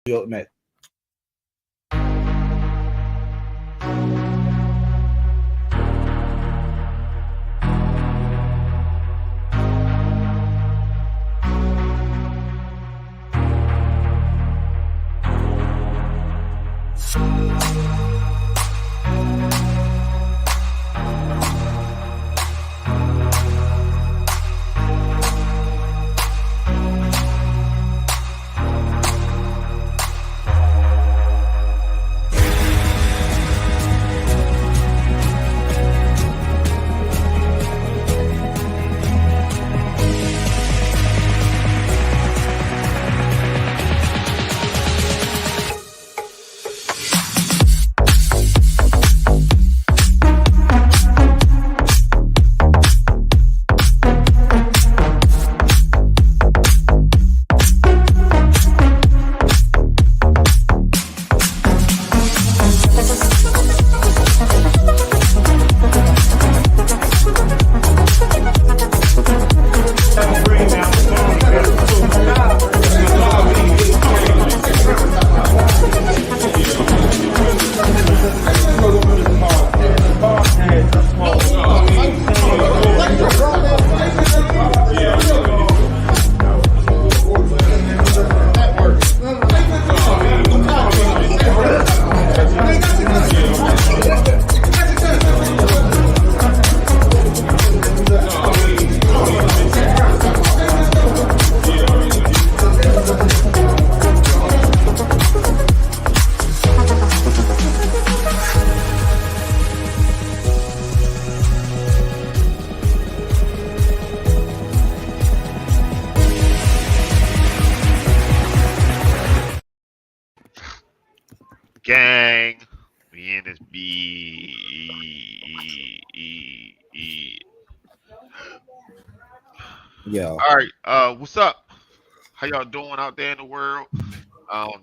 You up next. Gang, we in this Yo. All right, what's up? How y'all doing out there in the world?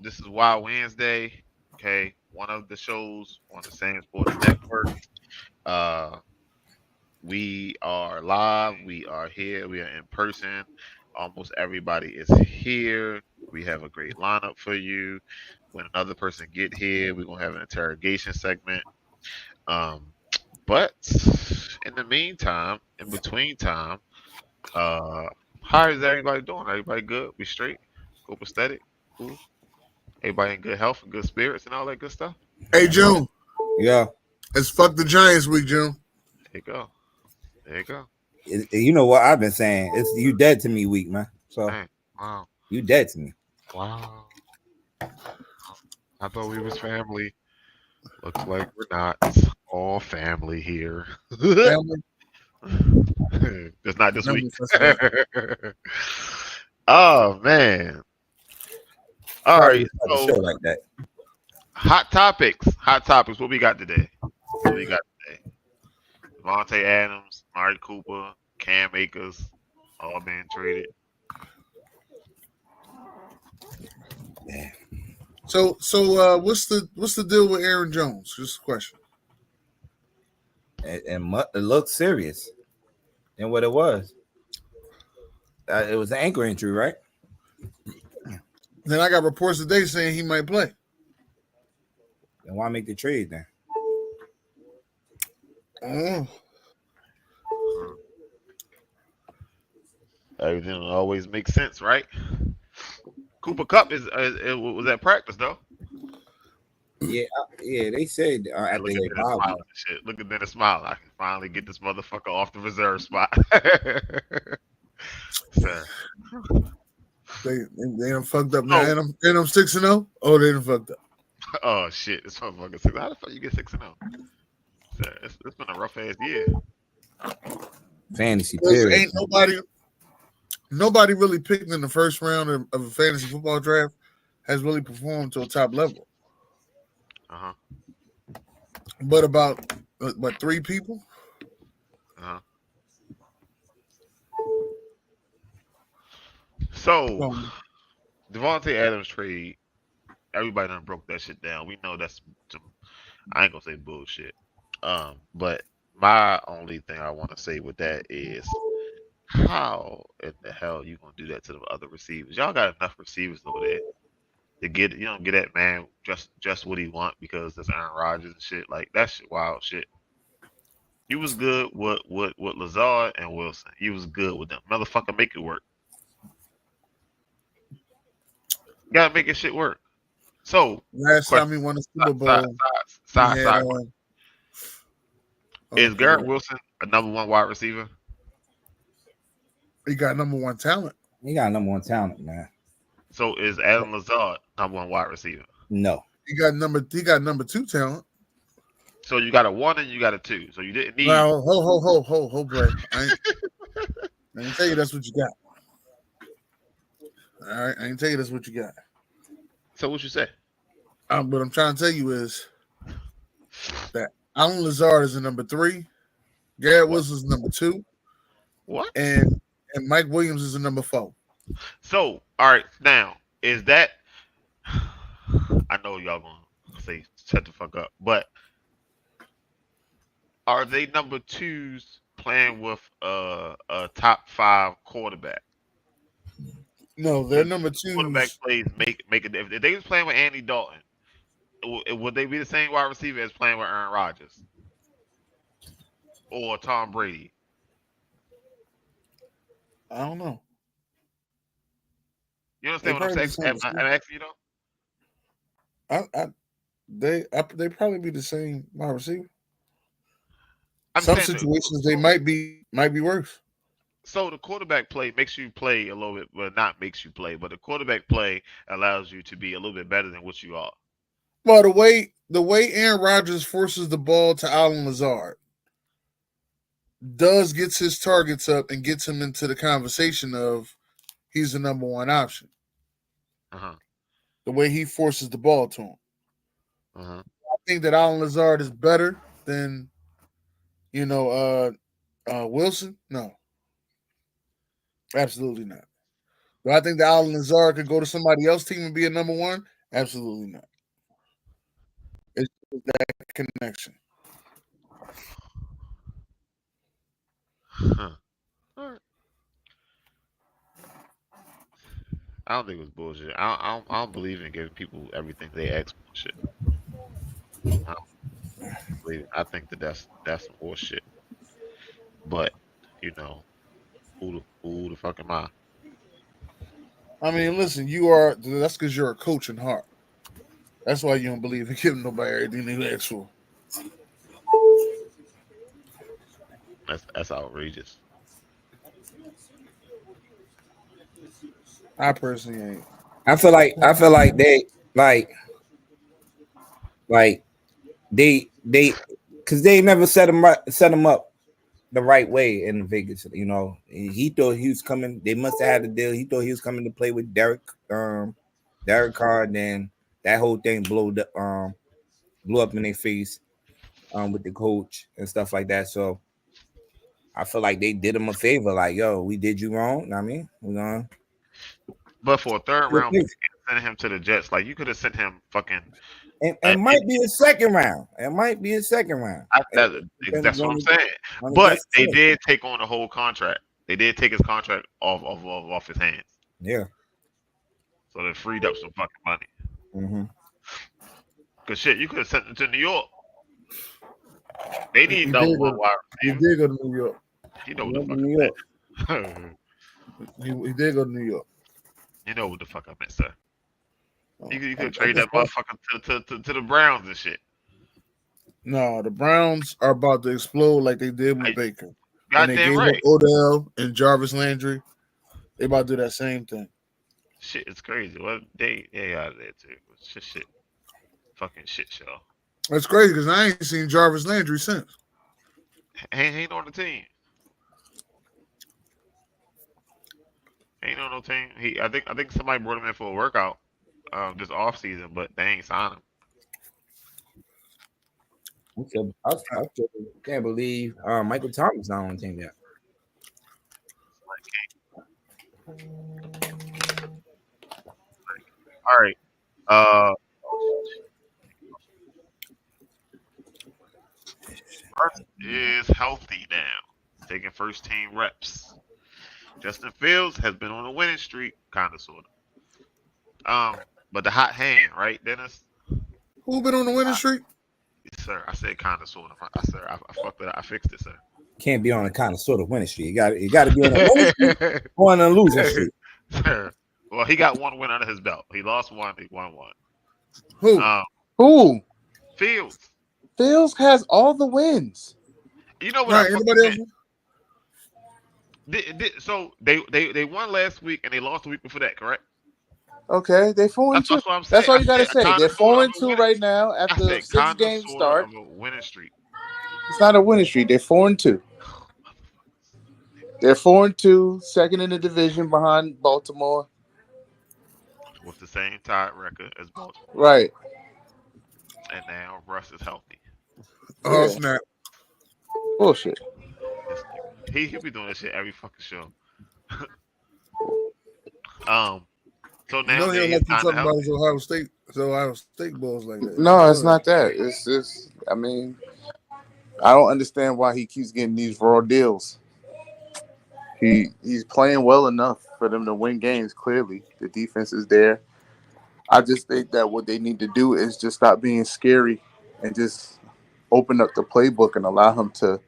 This is Wild Wednesday. Okay, one of the shows on the SamzSportz network. Uh, we are live. We are here. We are in person. Almost everybody is here. We have a great lineup for you. When another person get here, we're gonna have an interrogation segment. Um, but in the meantime, in between time, uh, how is everybody doing? Everybody good? We straight? Copacetic? Cool? Everybody in good health and good spirits and all that good stuff? Hey, June. Yeah. It's fuck the Giants week, June. There you go. There you go. You know what I've been saying? It's you dead to me week, man. So Dang. Wow. you dead to me. Wow. I thought we was family. Looks like we're not. All family here. Family. Just not this week. Family. Oh man. All right. So Show like that. hot topics. Hot topics. What we got today? What we got today? Devontae Adams, Amari Cooper, Cam Akers, all being traded. Yeah. So what's the deal with Aaron Jones? Just a question. It looked serious than what it was. It was an ankle injury, right? Then I got reports today saying he might play. Then why make the trade then? Oh. Everything always makes sense, right? Cooper Cup was at practice though. Yeah, they said after Look they at Dennis smiling and shit. Look at Dennis smiling. I can finally get this motherfucker off the reserve spot. So, They done fucked up now. And I'm 6-0. Oh, they done fucked up. oh shit, this motherfucker 6. How the fuck you get 6-0? So, it's been a rough ass year. fantasy period. Ain't nobody really picked in the first round of a fantasy football draft has really performed to a top level. Uh-huh. But about what 3 people? Uh-huh. So, Devontae Adams trade, everybody done broke that shit down. We know that's some, I ain't gonna say bullshit. But my only thing I want to say with that is, how in the hell you gonna do that to the other receivers? Y'all got enough receivers over there. to get that man just what he want because that's Aaron Rodgers and shit. Like that shit wild shit. You was good with Lazard and Wilson. You was good with them. Motherfucker, make it work. You gotta make this shit work. So, Last question, time he won a side, Super Bowl, he side, had side, is okay, Garrett Wilson a number one wide receiver? he got number one talent. He got number one talent, man. So is Adam Lazard number one wide receiver? No. He got number two talent. So you got a 1 and you got a 2. So you didn't need. Well, ho, boy. I ain't tell you that's what you got. All right, I ain't tell you that's what you got. So what you say? What I'm trying to tell you is that Alan Lazard is a number 3, Garrett Wilson is number 2, What? and Mike Williams is a number 4. So all right, now is that? I know y'all gonna say shut the fuck up, but are they number 2s playing with a top 5 quarterback? No, they're number 2. Quarterback plays make a difference. If they was playing with Andy Dalton, would they be the same wide receiver as playing with Aaron Rodgers or Tom Brady? I don't know. You understand what I'm saying? I'm asking you though. They probably be the same wide receiver. I'm Some saying situations they might be worse. So the quarterback play makes you play a little bit, well, not makes you play, but the quarterback play allows you to be a little bit better than what you are. Well, the way Aaron Rodgers forces the ball to Alan Lazard gets his targets up and gets him into the conversation of he's the number one option. The way he forces the ball to him. I think that Alan Lazard is better than Wilson. No, absolutely not. Do I think that Alan Lazard could go to somebody else's team and be a number 1? Absolutely not. It's that connection. All right. I don't think it was bullshit. I don't believe in giving people everything they ask for. Shit. I don't believe it. I think that's some bullshit. But who the fuck am I? I mean, listen, that's because you're a coach in heart. That's why you don't believe in giving nobody everything they ask for. That's outrageous. I personally ain't. I feel like they they because they never set him up the right way in Vegas. He thought he was coming. They must have had a deal. He thought he was coming to play with Derek Carr. Then that whole thing blew up in their face with the coach and stuff like that. So I feel like they did him a favor. Like, yo, we did you wrong. I mean, we're gonna. But for a third round pick, send him to the Jets. Like you could have sent him fucking. It might be a second round. It might be a second round. That's what I'm saying. But they did take on the whole contract. They did take his contract off his hands. Yeah. So they freed up some fucking money. Mm-hmm. Cause shit, you could have sent him to New York. They need number one wide receiver. He did go to New York. You know what the fuck I meant. He did go to New York. You know what the fuck I meant, sir. You could trade that motherfucker to the Browns and shit. No, the Browns are about to explode like they did with Baker. Goddamn right. Odell and Jarvis Landry. They about to do that same thing. Shit, it's crazy. Well, they out of there too. It's shit. Fucking shit show. That's crazy because I ain't seen Jarvis Landry since. He ain't on the team. Ain't on no team. I think somebody brought him in for a workout this off season, but they ain't signed him. I can't believe Michael Thomas not on the team yet. All right. Is healthy now, taking first team reps. Justin Fields has been on a winning streak, kind of, sort of. But the hot hand, right, Dennis? Who been on the winning streak? Yes, sir. I said kind of, sort of. I fucked it up. I fixed it, sir. Can't be on a kind of sort of winning streak. You got to be on a winning streak or on a losing streak. Sir. Well, he got one win under his belt. He lost one. He won one. Who? Fields. Fields has all the wins. You know what? Right, anybody else? So they won last week and they lost the week before that, correct? Okay, they 4-2. That's what I'm saying. That's all you gotta say. They're 4-2 right now after 6 games start. Of a winning streak. It's not a winning streak. They're 4-2. They're 4-2, second in the division behind Baltimore. With the same tied record as Baltimore. Right. And now Russ is healthy. Oh, snap. Bullshit. He'll be doing this shit every fucking show. So now he'll let you talk about his Ohio State balls like that. No, it's not that. It's just, I mean, I don't understand why he keeps getting these raw deals. He's playing well enough for them to win games. Clearly, the defense is there. I just think that what they need to do is just stop being scary and just open up the playbook and allow him to,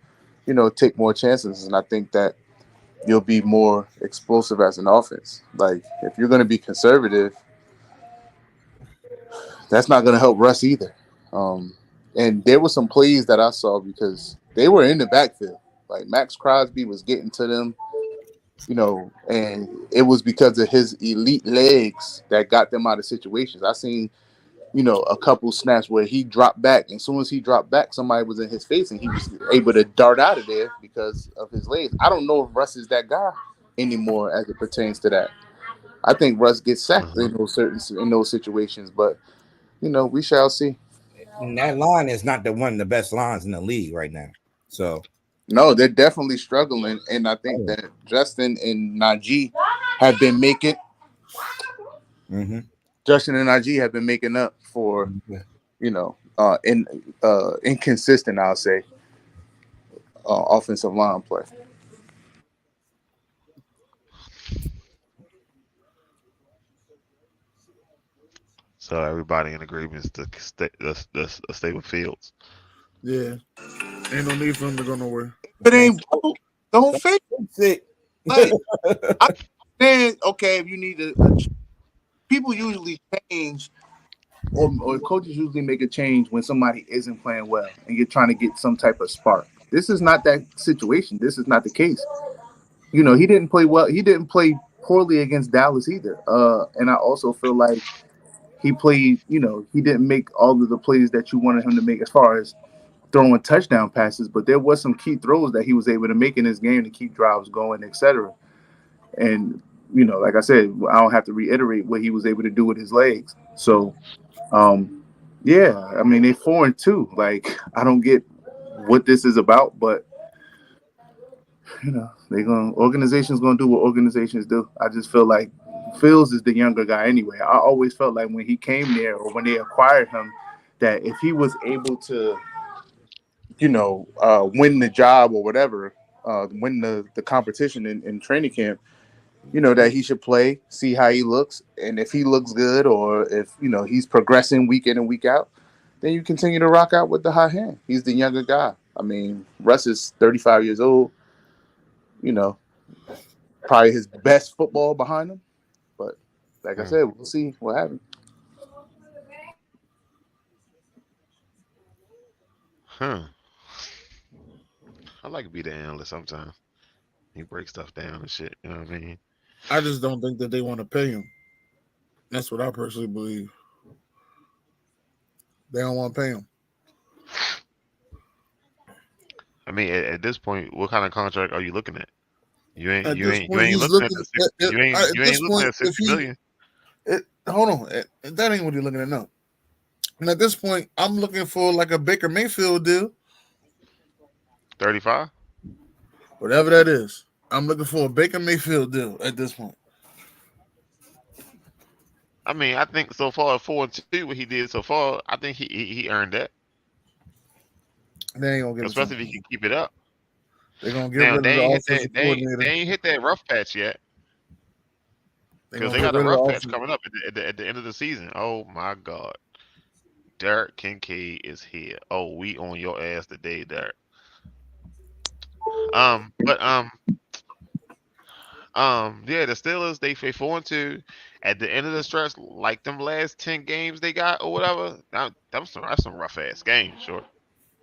take more chances. And I think that you'll be more explosive as an offense. Like, if you're going to be conservative, that's not going to help Russ either. And there were some plays that I saw because they were in the backfield. Like, Max Crosby was getting to them, and it was because of his elite legs that got them out of situations. I seen, a couple snaps where he dropped back. And as soon as he dropped back, somebody was in his face and he was able to dart out of there because of his legs. I don't know if Russ is that guy anymore as it pertains to that. I think Russ gets sacked in those situations, but we shall see. And that line is not one of the best lines in the league right now. So no, they're definitely struggling, and I think that Justin and Najee have been making. Mm-hmm. Justin and Najee have been making up for, inconsistent, I'll say, offensive line play. So everybody in agreement to stay with Fields. Yeah, ain't no need for him to go nowhere. It ain't don't fix it. Like, okay, if you need to. People usually change, or coaches usually make a change when somebody isn't playing well and you're trying to get some type of spark. This is not that situation. This is not the case. He didn't play well. He didn't play poorly against Dallas either. And I also feel like he played, he didn't make all of the plays that you wanted him to make as far as throwing touchdown passes, but there was some key throws that he was able to make in this game to keep drives going, etc. And like I said, I don't have to reiterate what he was able to do with his legs. So, yeah, I mean, they're 4-2. Like, I don't get what this is about, but organizations gonna do what organizations do. I just feel like Fields is the younger guy anyway. I always felt like when he came there or when they acquired him, that if he was able to, win the job or whatever, win the competition in training camp, that he should play, see how he looks, and if he looks good or if, he's progressing week in and week out, then you continue to rock out with the hot hand. He's the younger guy. I mean, Russ is 35 years old, probably his best football behind him. But like I said, we'll see what happens. I like to be the analyst sometimes. He breaks stuff down and shit. You know what I mean? I just don't think that they want to pay him. That's what I personally believe. They don't want to pay him. I mean, at this point, what kind of contract are you looking at? You ain't looking at $60 million. Hold on, that ain't what you're looking at now. And at this point, I'm looking for like a Baker Mayfield deal. 35? Whatever that is. I'm looking for a Baker Mayfield deal at this point. I mean, I think so far 4-2, what he did so far, I think he earned that. They ain't gonna give especially if he can keep it up. They're gonna get rid of the offensive coordinator. They ain't hit that rough patch yet. Because they got a rough patch coming up at the end of the season. Oh my God. Derek Kincaid is here. Oh, we on your ass today, Derek. Yeah, the Steelers, they 4-2 at the end of the stretch, like them last 10 games they got or whatever. That's some rough ass games, sure.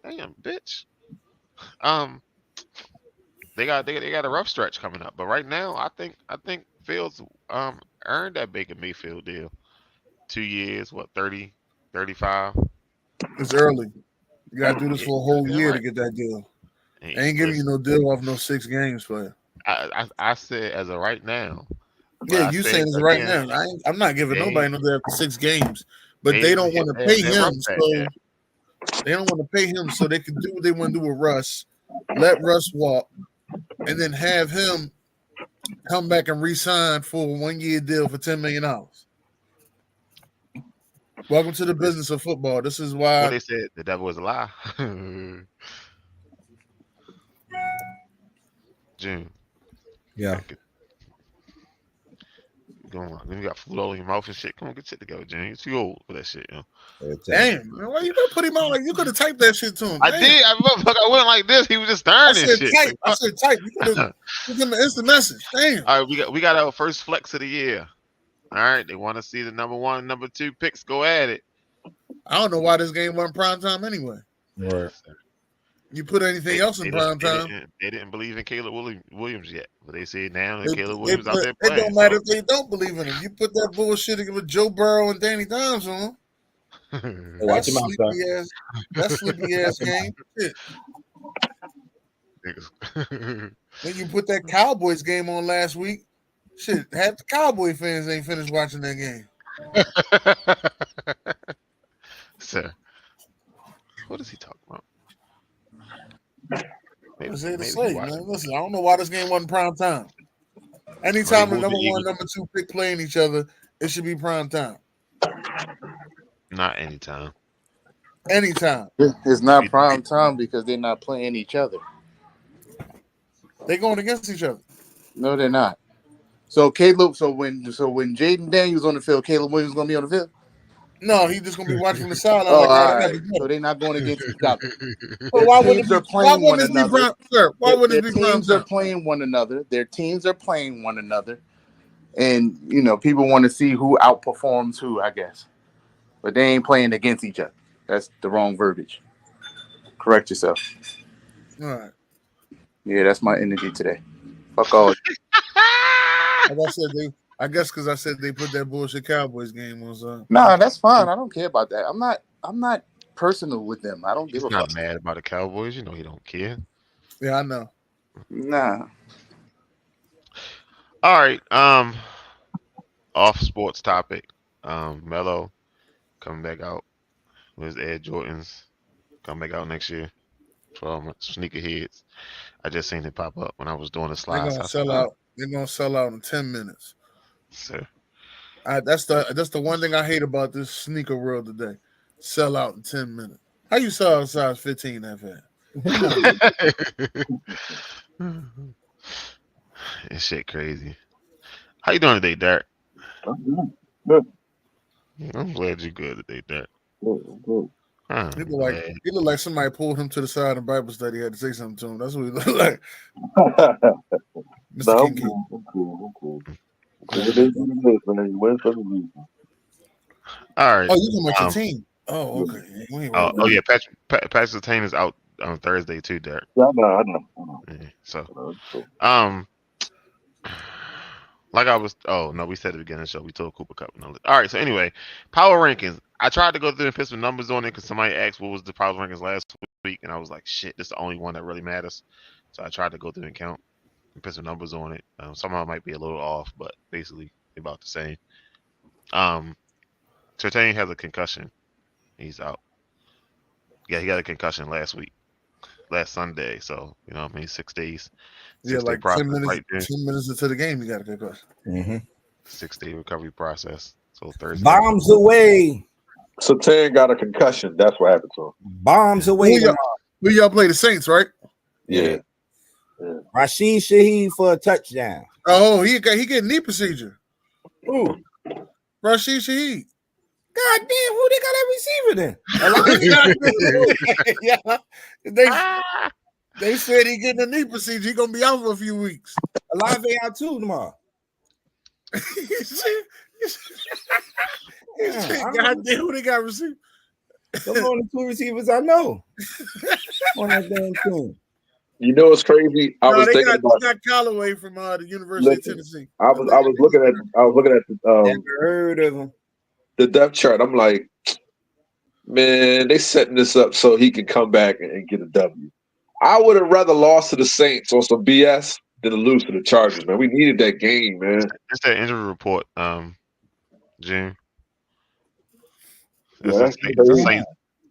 Damn, bitch. They got a rough stretch coming up, but right now I think Fields earned that Baker Mayfield deal. 2 years, what, 30, 35? It's early. You gotta do this for a whole year to get that deal. They ain't giving you no deal off no 6 games, player. I said as of right now. Yeah, you saying as right now. I'm not giving nobody no deal after 6 games, but they don't want to pay him, so they don't want to pay him, so they can do what they want to do with Russ. Let Russ walk, and then have him come back and re-sign for a 1-year deal for $10 million. Welcome to the business of football. This is why what they said the devil is a lie. June. Yeah. Going on. Then you got food all in your mouth and shit. Come on, get shit together, June. You're too old for that shit, yo. Damn, man, why you gonna put him out like you could have typed that shit to him? I did. I went like this. He was just staring and shit. Type. I said type. You could have give him an instant message. Damn. All right, we got our first flex of the year. All right, they want to see the number 1 and number 2 picks go at it. I don't know why this game wasn't prime time anyway. Right. You put anything else in prime time? They didn't believe in Caleb Williams yet, but they say now that Caleb Williams out there playing. It don't matter if they don't believe in him. You put that bullshit with Joe Burrow and Danny Dimes on. Watch him out, that sleepy ass game. Shit. Then you put that Cowboys game on last week. Shit, half the Cowboy fans ain't finished watching that game. Sir, what is he talking about? Man. Listen, I don't know why this game wasn't prime time. Anytime the number 1, number 2 pick playing each other, it should be prime time. Not anytime. Anytime. It's not prime time because they're not playing each other. They're going against each other. No, they're not. So when Jaden Daniels on the field, Caleb Williams gonna be on the field? No, he's just gonna be watching from the sideline. All right. So they're not going against each other. Well, why wouldn't it be prime time? Why wouldn't it be prime time? Their teams are playing one another. Their teams are playing one another, and people want to see who outperforms who, I guess. But they ain't playing against each other. That's the wrong verbiage. Correct yourself. All right. Yeah, that's my energy today. Fuck all. I guess because I said they put that bullshit Cowboys game on. Nah, that's fine. I don't care about that. I'm not personal with them. I don't give a fuck. He's not mad about the Cowboys. He don't care. Yeah, I know. Nah. All right. Off sports topic. Melo coming back out with his Air Jordans. Coming back out next year. 12 months. Sneakerheads. I just seen it pop up when I was doing the slides. They're gonna sell out in 10 minutes. Sir. That's the one thing I hate about this sneaker world today. Sell out in 10 minutes. How you sell out size 15 that fast? This shit crazy. How you doing today, Derek? Good. I'm glad you're good today, Derek. Good. He looked like somebody pulled him to the side in Bible study. Had to say something to him. That's what he looked like. Mr. Kinky. I'm cool. All right. Oh, you talking about your team? Oh, okay. Oh yeah, Patrick Surtain is out on Thursday too, Derek. Yeah, I know. Yeah, so, like I was. Oh no, we said at the beginning of the show. We told Cooper Cup. No. All right. So anyway, power rankings. I tried to go through and put some numbers on it because somebody asked what was the power rankings last week, and I was like, shit, this is the only one that really matters. So I tried to go through and count and put some numbers on it. Some of them might be a little off, but basically they're about the same. Surtain has a concussion. He's out. Yeah, he got a concussion last Sunday. So 6 days. Yeah, like 10 minutes into the game, you got a concussion. Mm-hmm. 6-day recovery process. So Thursday. Bombs away. Surtain got a concussion. That's what happened to him. Bombs away. Who y'all play the Saints, right? Yeah. Rashid Shaheed for a touchdown. Oh, he get knee procedure. Who? Rashid Shaheed. God damn, who they got that receiver then? Yeah. They said he getting a knee procedure. He gonna be out for a few weeks. Olave out too tomorrow. He said, God damn, who they got receiver? Those are the two receivers I know on that damn team. You know what's crazy? I was thinking about got Callaway from the University of Tennessee. I was looking at Never heard of him. The depth chart. I'm like, man, they setting this up so he can come back and get a W. I would have rather lost to the Saints on some BS than to lose to the Chargers, man. We needed that game, man. It's that injury report, Jim. Yeah, that's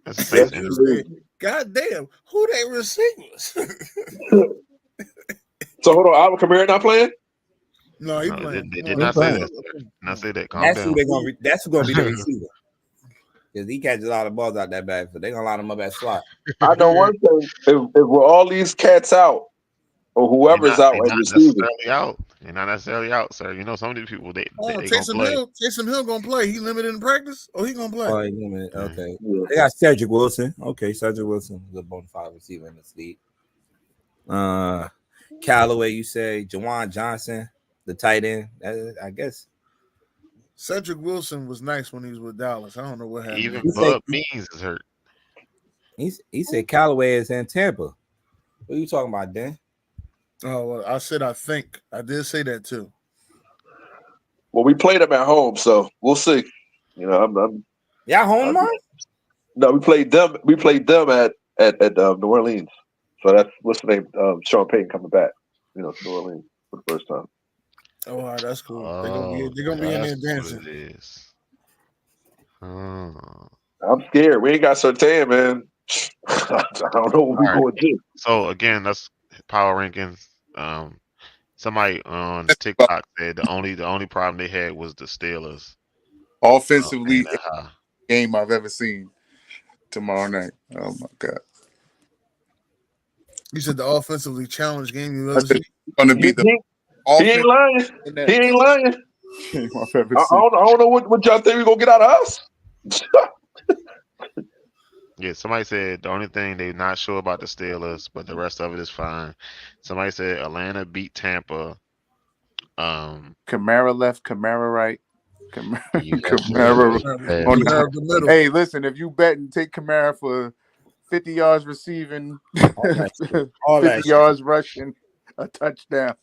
a Saints injury. God damn, who they receivers? So hold on, Alvin Kamara not playing? No, he playing. They did not say that. Not say that. Calm down. That's who gonna be the receiver. Because he catches a lot of balls out that bag, so they're gonna line him up at slot. I know one thing: if we're all these cats out, or whoever's out, they're not necessarily out. They're not necessarily out, sir. You know, some of these people they Taysom Hill gonna play. He limited in practice. Oh, he gonna play. Oh, he limited. Okay. Yeah. They got Cedric Wilson. Okay, Cedric Wilson is a bona fide receiver in this league. Callaway, you say Jawan Johnson, the tight end. I guess. Cedric Wilson was nice when he was with Dallas. I don't know what happened. Even Bud Means is hurt. He said Callaway is in Tampa. What are you talking about, Dan? Oh, well, I said I think. I did say that too. Well, we played them at home, so we'll see. You know, y'all home, man? No, we played them. We played them at New Orleans. So that's what's the name? Sean Payton coming back. You know, to New Orleans for the first time. Oh, wow, that's cool. They're gonna be in there dancing. I'm scared. We ain't got Surtain, man. I don't know what we're going to do. So again, that's power rankings. Somebody on TikTok said the only problem they had was the Steelers. Offensively, game I've ever seen tomorrow night. Oh my God. You said the offensively challenged game you ever seen? Gonna be the he ain't lying. He ain't lying. I don't know what y'all think we're gonna get out of us. Yeah, somebody said the only thing they're not sure about the Steelers, but the rest of it is fine. Somebody said Atlanta beat Tampa. Kamara left, Kamara right. Kamara on the middle. Hey, listen, if you bet and take Kamara for 50 yards receiving, 50 yards rushing, a touchdown.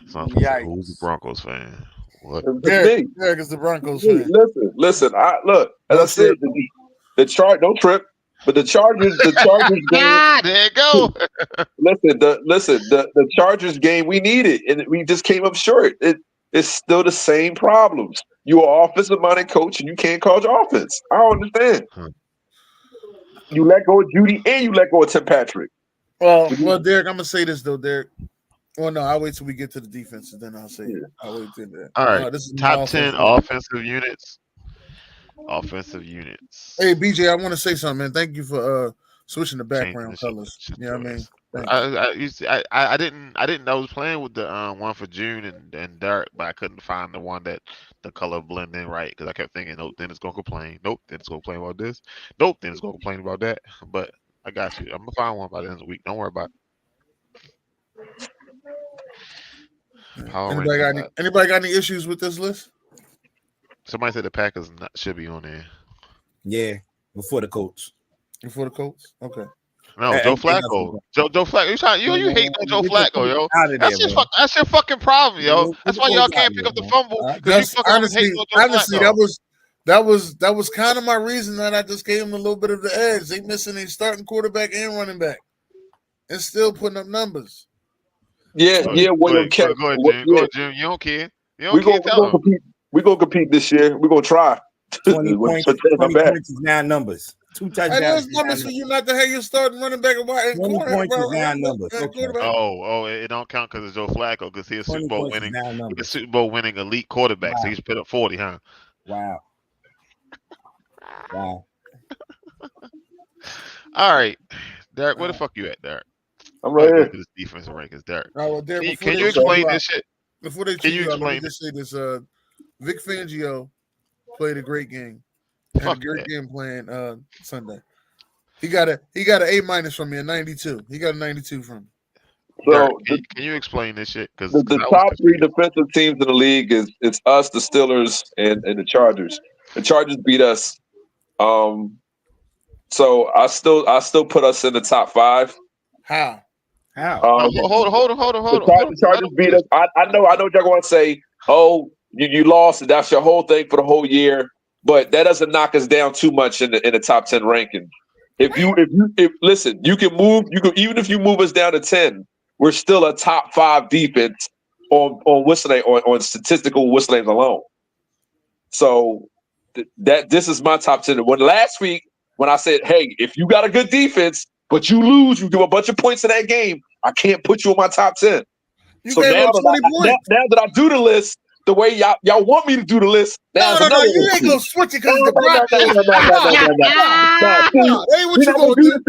Yikes. Who's the Broncos fan? What? Derek is the Broncos fan. Listen. As I said, the chart don't trip, but the Chargers game. There you go. The Chargers game we needed, and we just came up short. It's still the same problems. You are offensive minded coach, and you can't call your offense. I don't understand. You let go of Judy, and you let go of Tim Patrick. Well, Derek, I'm gonna say this though, Derek. Well, no, I'll wait till we get to the defense, and then I'll say it. I'll wait till that. All right, this is top 10 offensive units. Offensive units. Hey, BJ, I want to say something, man. Thank you for switching the background colors. You know what I mean? I didn't know I was playing with the one for June and Derek, but I couldn't find the one that the color blend in right because I kept thinking, nope, then it's gonna complain. Nope, then it's gonna complain about this. Nope, then it's gonna complain about that. But I got you. I'm gonna find one by the end of the week. Don't worry about it. Anybody got any issues with this list? Somebody said the Packers should be on there. Yeah, before the Colts. Before the Colts? Okay. No, Joe Flacco. Joe Flacco. You hate on Joe Flacco, yo. That's your fucking problem, yo. That's why y'all can't pick up the fumble. Honestly, that was kind of my reason that I just gave him a little bit of the edge. They missing a starting quarterback and running back, and still putting up numbers. Yeah. William Kent. Go ahead, Jim. You don't care. We're gonna compete this year. We're gonna try. 20 points is now numbers. 2 touchdowns. And those numbers for you not to have your starting running back and 20 points is now numbers. Okay. Oh, it don't count because it's Joe Flacco because he's a Super Bowl winning. He's a Super Bowl winning elite quarterback, so he's put up 40, huh? Wow. All right, Derek, where the fuck you at, Derek? I'm right here. This defensive rankings, Derek. Derek, can you explain this shit? Before they cheat you out, let me just say this: Vic Fangio played a great game. Had a great game plan Sunday. He got an A- from me, a 92. He got a 92 from me. So can you explain this shit? Because the top 3 defensive teams in the league it's us, the Steelers, and the Chargers. The Chargers beat us. So I still put us in the top 5. How? Hold on. The Chargers beat us. I know what y'all going to say. Oh, you lost, and that's your whole thing for the whole year. But that doesn't knock us down too much in the top 10 ranking. If listen, you can even if you move us down to 10, we're still a top 5 defense on whistling on statistical whistling alone. So this is my top 10. When last week when I said, hey, if you got a good defense but you lose, you do a bunch of points in that game, I can't put you on my top 10. So now that I do the list the way y'all want me to do the list, no, you ain't gonna switch it because the Broncos. No. Hey, what you gonna do?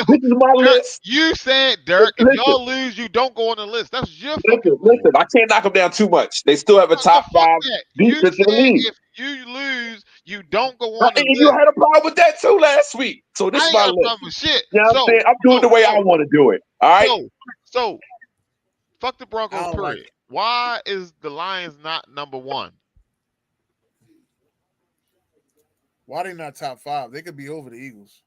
This is my list. You said, Dirk, if y'all lose, you don't go on the list. That's your listen. I can't knock them down too much. They still have a top 5 defense in the league. If you lose, you don't go on the list. You had a problem with that too last week. So this is my list. Shit. You know what I'm saying? I'm doing the way I want to do it. All right. So fuck the Broncos. Period. Why is the Lions not number 1? Why they not top 5? They could be over the Eagles.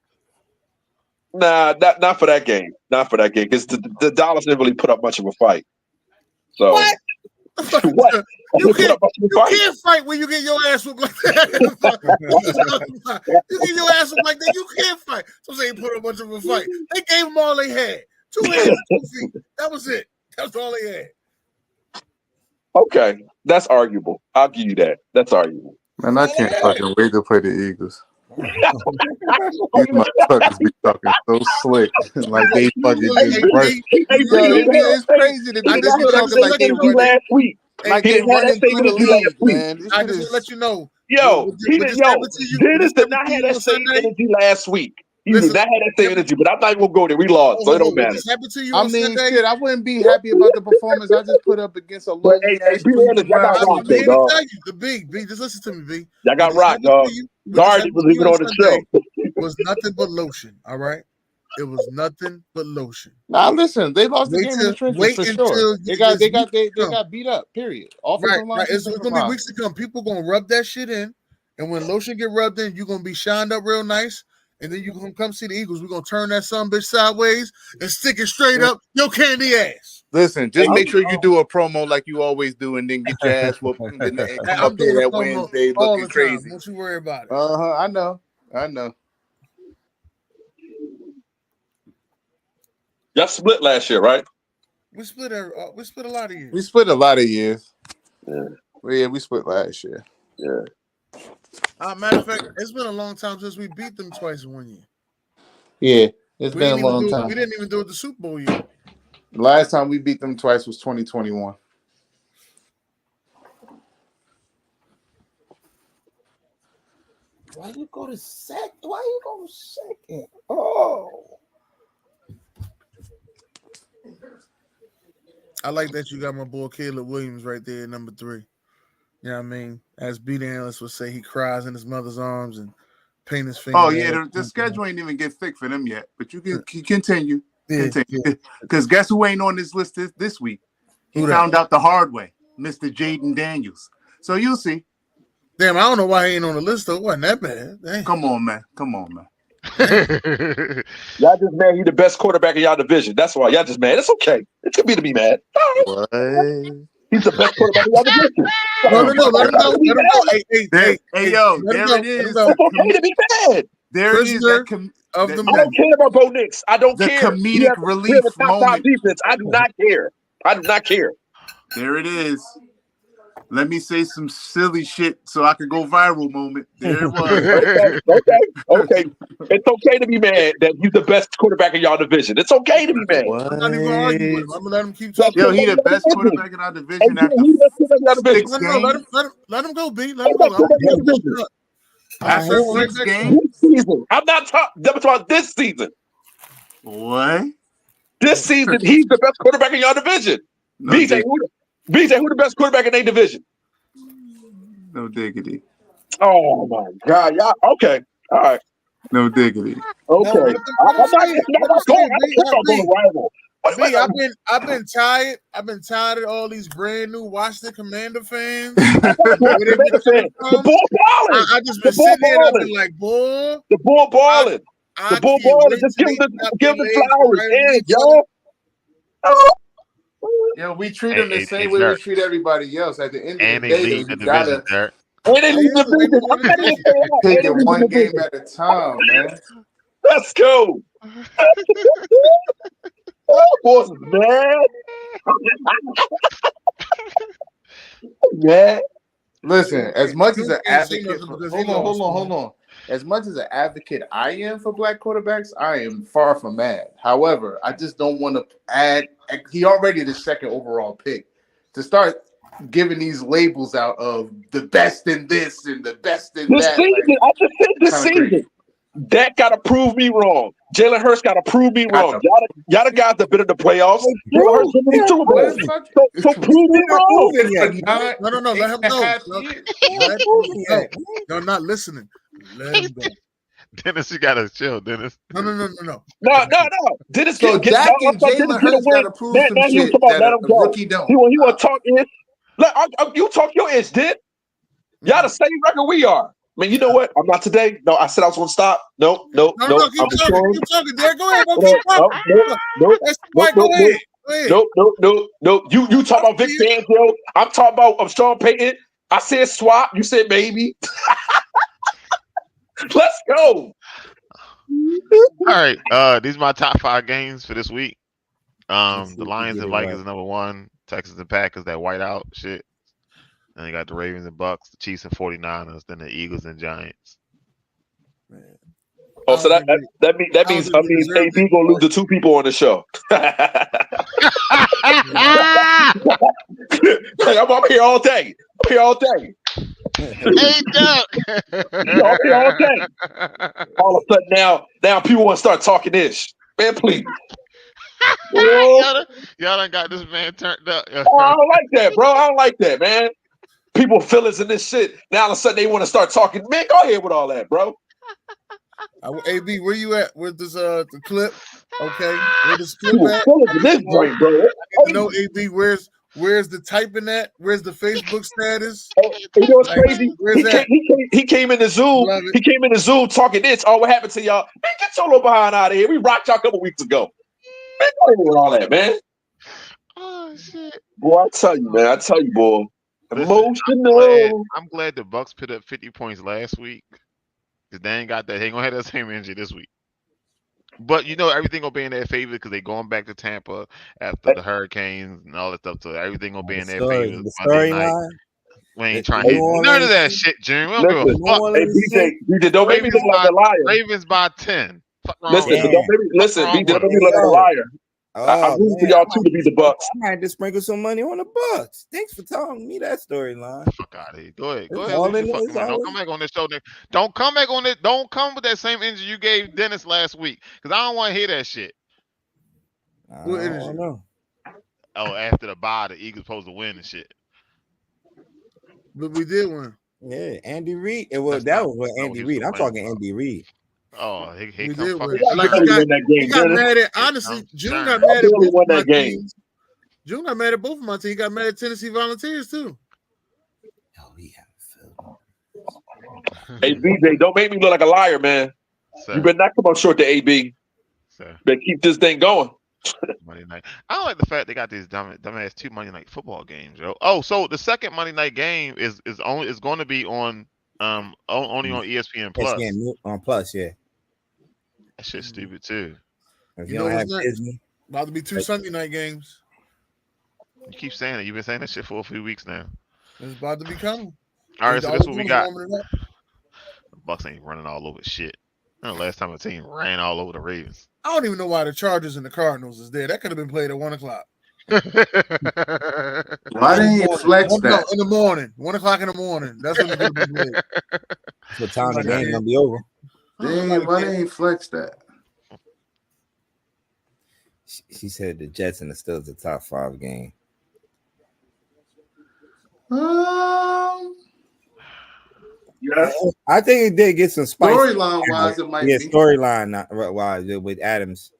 Nah, not for that game. Not for that game because the Dallas didn't really put up much of a fight. So what? You can't fight when you get your ass whooped like that. You get your ass whooped like that. You can't fight. So they put up much of a fight. They gave them all they had. 2 hands, 2 feet. That was it. That's all they had. Okay, that's arguable. I'll give you that. That's arguable. Man, I can't fucking wait to play the Eagles. These motherfuckers be talking so slick, like they fucking just work. It's crazy that they be talking like they running last week. Like they running through the league, man. I just want to let you know. Dennis did not have that same energy last week. He did not have that same energy, but I'm not even gonna go there. We lost, so it don't matter. I mean, shit, I wouldn't be happy about the performance I just put up against a low. The B, just listen to me, B. Y'all got rocked, dog. Guard was even on the show. It was nothing but lotion. All right, it was nothing but lotion. Now listen, they lost the game in the trenches for sure. They got beat up. Period. Right. It's gonna be weeks to come. People gonna rub that shit in, and when lotion get rubbed in, you're gonna be shined up real nice. And then you gonna come see the Eagles. We're gonna turn that son bitch sideways and stick it straight up your candy ass. Listen, just make sure you do a promo like you always do, and then get your ass whooped. And then come up there that Wednesday looking crazy. Don't you worry about it. I know. Y'all split last year, right? We split a lot of years. We split a lot of years. Yeah, we split last year. Yeah. Matter of fact, it's been a long time since we beat them twice in 1 year. Yeah, it's been a long time. We didn't even do it the Super Bowl year. The last time we beat them twice was 2021. Why you go to second? Oh. I like that you got my boy Caleb Williams right there, number 3. You know what I mean? As beat analysts would say, he cries in his mother's arms and paint his finger. Oh, yeah, the schedule ain't even get thick for them yet. But you can continue. Because guess who ain't on this list this week? He found out the hard way, Mr. Jaden Daniels. So you'll see. Damn, I don't know why he ain't on the list, though. It wasn't that bad. Damn. Come on, man. Y'all just mad he the best quarterback in y'all division. That's why y'all just mad. It's okay. It could be to be mad. What? He's the best quarterback in y'all division. No, let him go. Hey, yo, there it is. It's okay to be mad. There it is. I don't care about Bo Nix. I don't care. The comedic relief moment. Defense. I do not care. There it is. Let me say some silly shit so I could go viral moment. There it was. Okay. It's okay to be mad that he's the best quarterback in y'all division. It's okay to be mad. I'm not even arguing with him. I'm gonna let him keep talking. Yo, he the best quarterback in our division after 6 games. Let him go, B. Let him go. After 6 games? I'm not talking about this season. What? This season, he's the best quarterback in your division. No, BJ, BJ, who the best quarterback in their division? No diggity. Oh my God, y'all. Okay, all right. No diggity. Okay, No, I'm not going. I don't care about going rival. I've been tired. I've been tired of all these brand new Washington Commander fans. The bull balling. I just been sitting there and I've been like, boy. The bull balling. The bull balling. Just give them flowers. And y'all. Yeah, we treat them the same way we treat everybody else. At the end of the day, you division, gotta division. take it one game at a time, man. Let's go. Oh, boys, man. Yeah. Listen, as much as an advocate, hold on. As much as an advocate I am for black quarterbacks, I am far from mad. However, I just don't want to add. He already the second overall pick to start giving these labels out of the best in this and the best in that. Season, I just said this season. Crazy. Dak got to prove me wrong. Jalen Hurts got to prove me wrong. Y'all the guys that been in the playoffs. Jalen Hurts been in the Super Bowl. So prove me wrong. No. Let him go. No, not listening. Let him go. Dennis, you gotta chill, Dennis. No. No. Dennis, so Dak and Jalen Hurts gotta prove some shit that a rookie don't. He want to talk ish. You talk your ish, Did. Y'all the same record we are. I mean, you know what? I'm not today. No, I said I was going to stop. No. Keep talking, Derek. Go ahead. No. You talk about Vic Fangio. I'm talking about Sean Payton. I said swap. You said maybe. Let's go. All right. These are my top 5 games for this week. The Lions and Vikings is number 1. Texans and Packers, that whiteout shit. And you got the Ravens and Bucks, the Chiefs and 49ers, then the Eagles and Giants. Man. Oh, so that means AB gonna lose to 2 people on the show. I'm here all day. Hey, Doug. I'm here all day. All of a sudden now people want to start talking ish. Man, please. Y'all done got this man turned up. I don't like that, bro. I don't like that, man. People feelings in this shit. Now all of a sudden they want to start talking. Man, go ahead with all that, bro. AB, where you at with this the clip? Okay, where this clip at? This joint, bro. No, AB, where's the typing at? Where's the Facebook status? You know what's crazy? He came in the Zoom. He came in the Zoom talking this. Oh, what happened to y'all? Man, get your little behind out of here. We rocked y'all a couple weeks ago. Man, go ahead with all that, man. Oh shit, boy! I tell you, man. Boy. Emotional. I'm glad the Bucks put up 50 points last week because they ain't got that. They ain't gonna have that same energy this week. But you know everything gonna be in their favor because they going back to Tampa after the Hurricanes and all that stuff. So everything gonna be in their favor. The storyline. We ain't trying to hit none of that shit, June. We don't give a fuck. Hey, BJ, don't make me look like a liar. Ravens by 10. Listen, BJ, don't make me look like a liar. I'm rooting for y'all too to be the Bucks. I had to sprinkle some money on the Bucks. Thanks for telling me that storyline. Fuck out of here. Go ahead. Don't come back on this show. Don't come back on it. Don't come with that same energy you gave Dennis last week because I don't want to hear that shit. What energy? Know. Oh, after the bye, the Eagles supposed to win and shit. But we did win. Yeah, Andy Reid. That was what Andy Reid. I'm talking Andy Reid. Oh, he did win. He got mad at, honestly, June got mad at both of my teams. June got mad at both of my teams. He got mad at Tennessee Volunteers, too. Oh, yeah. Hey, BJ, don't make me look like a liar, man. Sir. You better not come up short to AB. Sir. Better keep this thing going. Monday night. I don't like the fact they got these dumbass 2 Monday night football games, yo. Oh, so the second Monday night game is going to be on only on ESPN Plus. On Plus, yeah. That shit's stupid too. If you don't have Disney, about to be 2 Sunday night games. You keep saying it. You've been saying that shit for a few weeks now. It's about to be coming. All right, so this is what we got. The Bucks ain't running all over shit. The last time a team ran all over the Ravens. I don't even know why the Chargers and the Cardinals is there. That could have been played at 1:00. Why didn't you flex that? In the morning. 1:00 in the morning. That's when it could have been played. That's what time the game gonna be over. Why didn't he flex that? She said the Jets and the Steelers the top 5 game. Yes. I think it did get some spice. Storyline wise, it might be. Storyline wise with Adams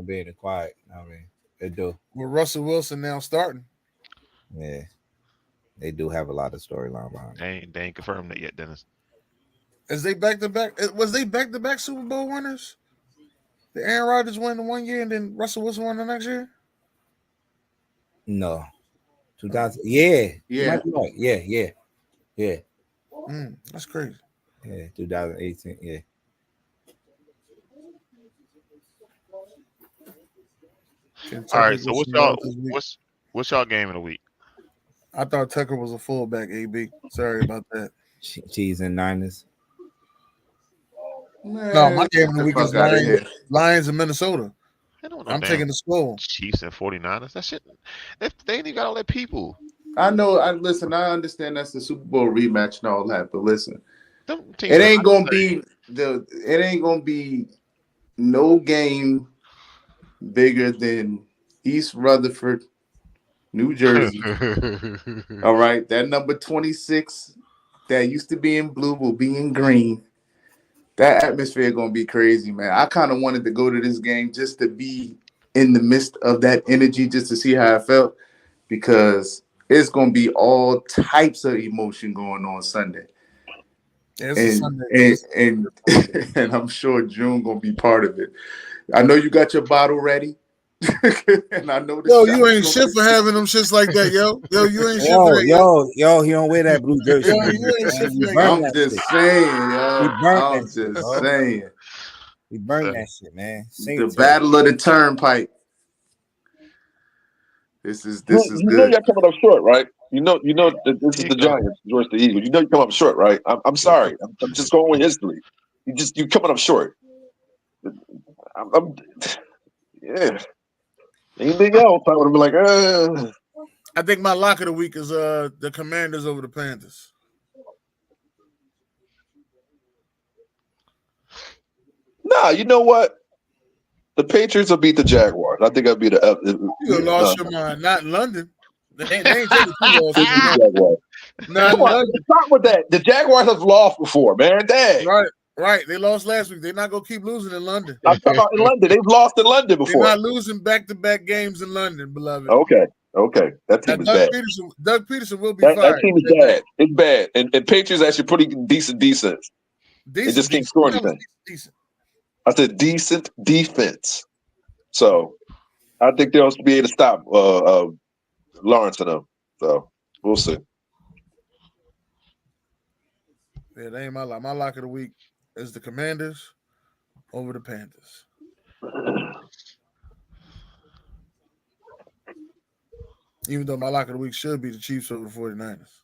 being quiet. I mean, they do. With Russell Wilson now starting. Yeah, they do have a lot of storyline behind it. They ain't confirmed that yet, Dennis. Is they back to back? Was they back to back Super Bowl winners? Did Aaron Rodgers win the 1 year and then Russell Wilson won the next year? No, 2000. Yeah. That's crazy. Yeah, 2018. Yeah. All right, so what's y'all game of the week? I thought Tucker was a fullback. AB, sorry about that. Cheese and Niners. Man, no, my game of the week is Lions in Minnesota. I'm taking the skull. Chiefs and 49ers. That shit. They ain't even got all that people. I know. I understand that's the Super Bowl rematch and all that, but listen, it ain't gonna be no game bigger than East Rutherford, New Jersey. All right, that number 26 that used to be in blue will be in green. That atmosphere gonna be crazy, man. I kind of wanted to go to this game just to be in the midst of that energy, just to see how I felt, because it's gonna be all types of emotion going on Sunday. Yeah, and I'm sure June gonna be part of it. I know you got your bottle ready. And I know you ain't shit for having them shits like that, yo. You ain't shit for that. Yo, he don't wear that blue jersey. You ain't shit for that. I'm just saying, yo. We burned that shit, man. The battle of the turnpike. This is good. You know you're coming up short, right? You know that this is the Giants versus the Eagles. You know you come up short, right? I'm sorry. I'm just going with history. You coming up short. Yeah. Anything else, I would have been like, I think my lock of the week is the Commanders over the Panthers. Nah, you know what? The Patriots will beat the Jaguars. I think I'll be the. You lost your mind. Not in London. They ain't taking 2 losses. Not in London. Start with that. The Jaguars have lost before, man. Dang. Right. They lost last week. They're not gonna keep losing in London. I'm talking about in London. They've lost in London before. They're not losing back-to-back games in London, beloved. Okay. That team is bad. Doug Peterson will be fired. That team is bad. It's bad. And Patriots actually pretty decent defense. They just can't score anything. Decent. I said decent defense. So I think they'll be able to stop Lawrence and them. So we'll see. Yeah, that ain't my lock. My lock of the week is the Commanders over the Panthers. Even though my lock of the week should be the Chiefs over the 49ers.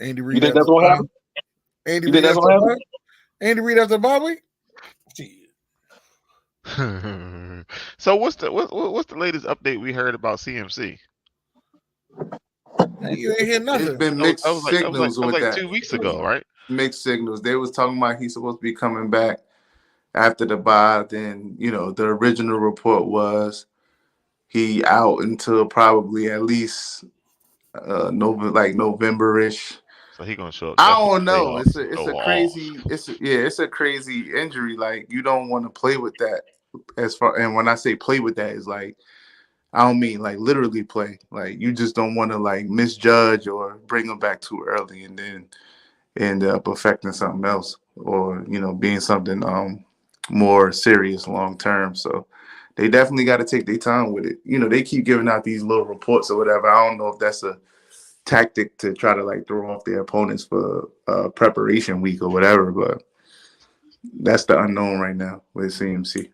Andy Reid. You think that's what happened? Andy Reid after the bye week? So what's the latest update we heard about CMC? You ain't hear nothing. It's been mixed signals with that. 2 weeks ago, right? Mixed signals. They was talking about he's supposed to be coming back after the bye. Then, the original report was he out until probably at least November-ish. So he gonna show up. I don't know. It's a crazy injury. Like, you don't want to play with that. And when I say play with that, is like, I don't mean like literally play. Like, you just don't want to like misjudge or bring them back too early and then end up affecting something else, or being something more serious long term. So they definitely got to take their time with it. They keep giving out these little reports or whatever. I don't know if that's a tactic to try to like throw off their opponents for preparation week or whatever, but that's the unknown right now with CMC.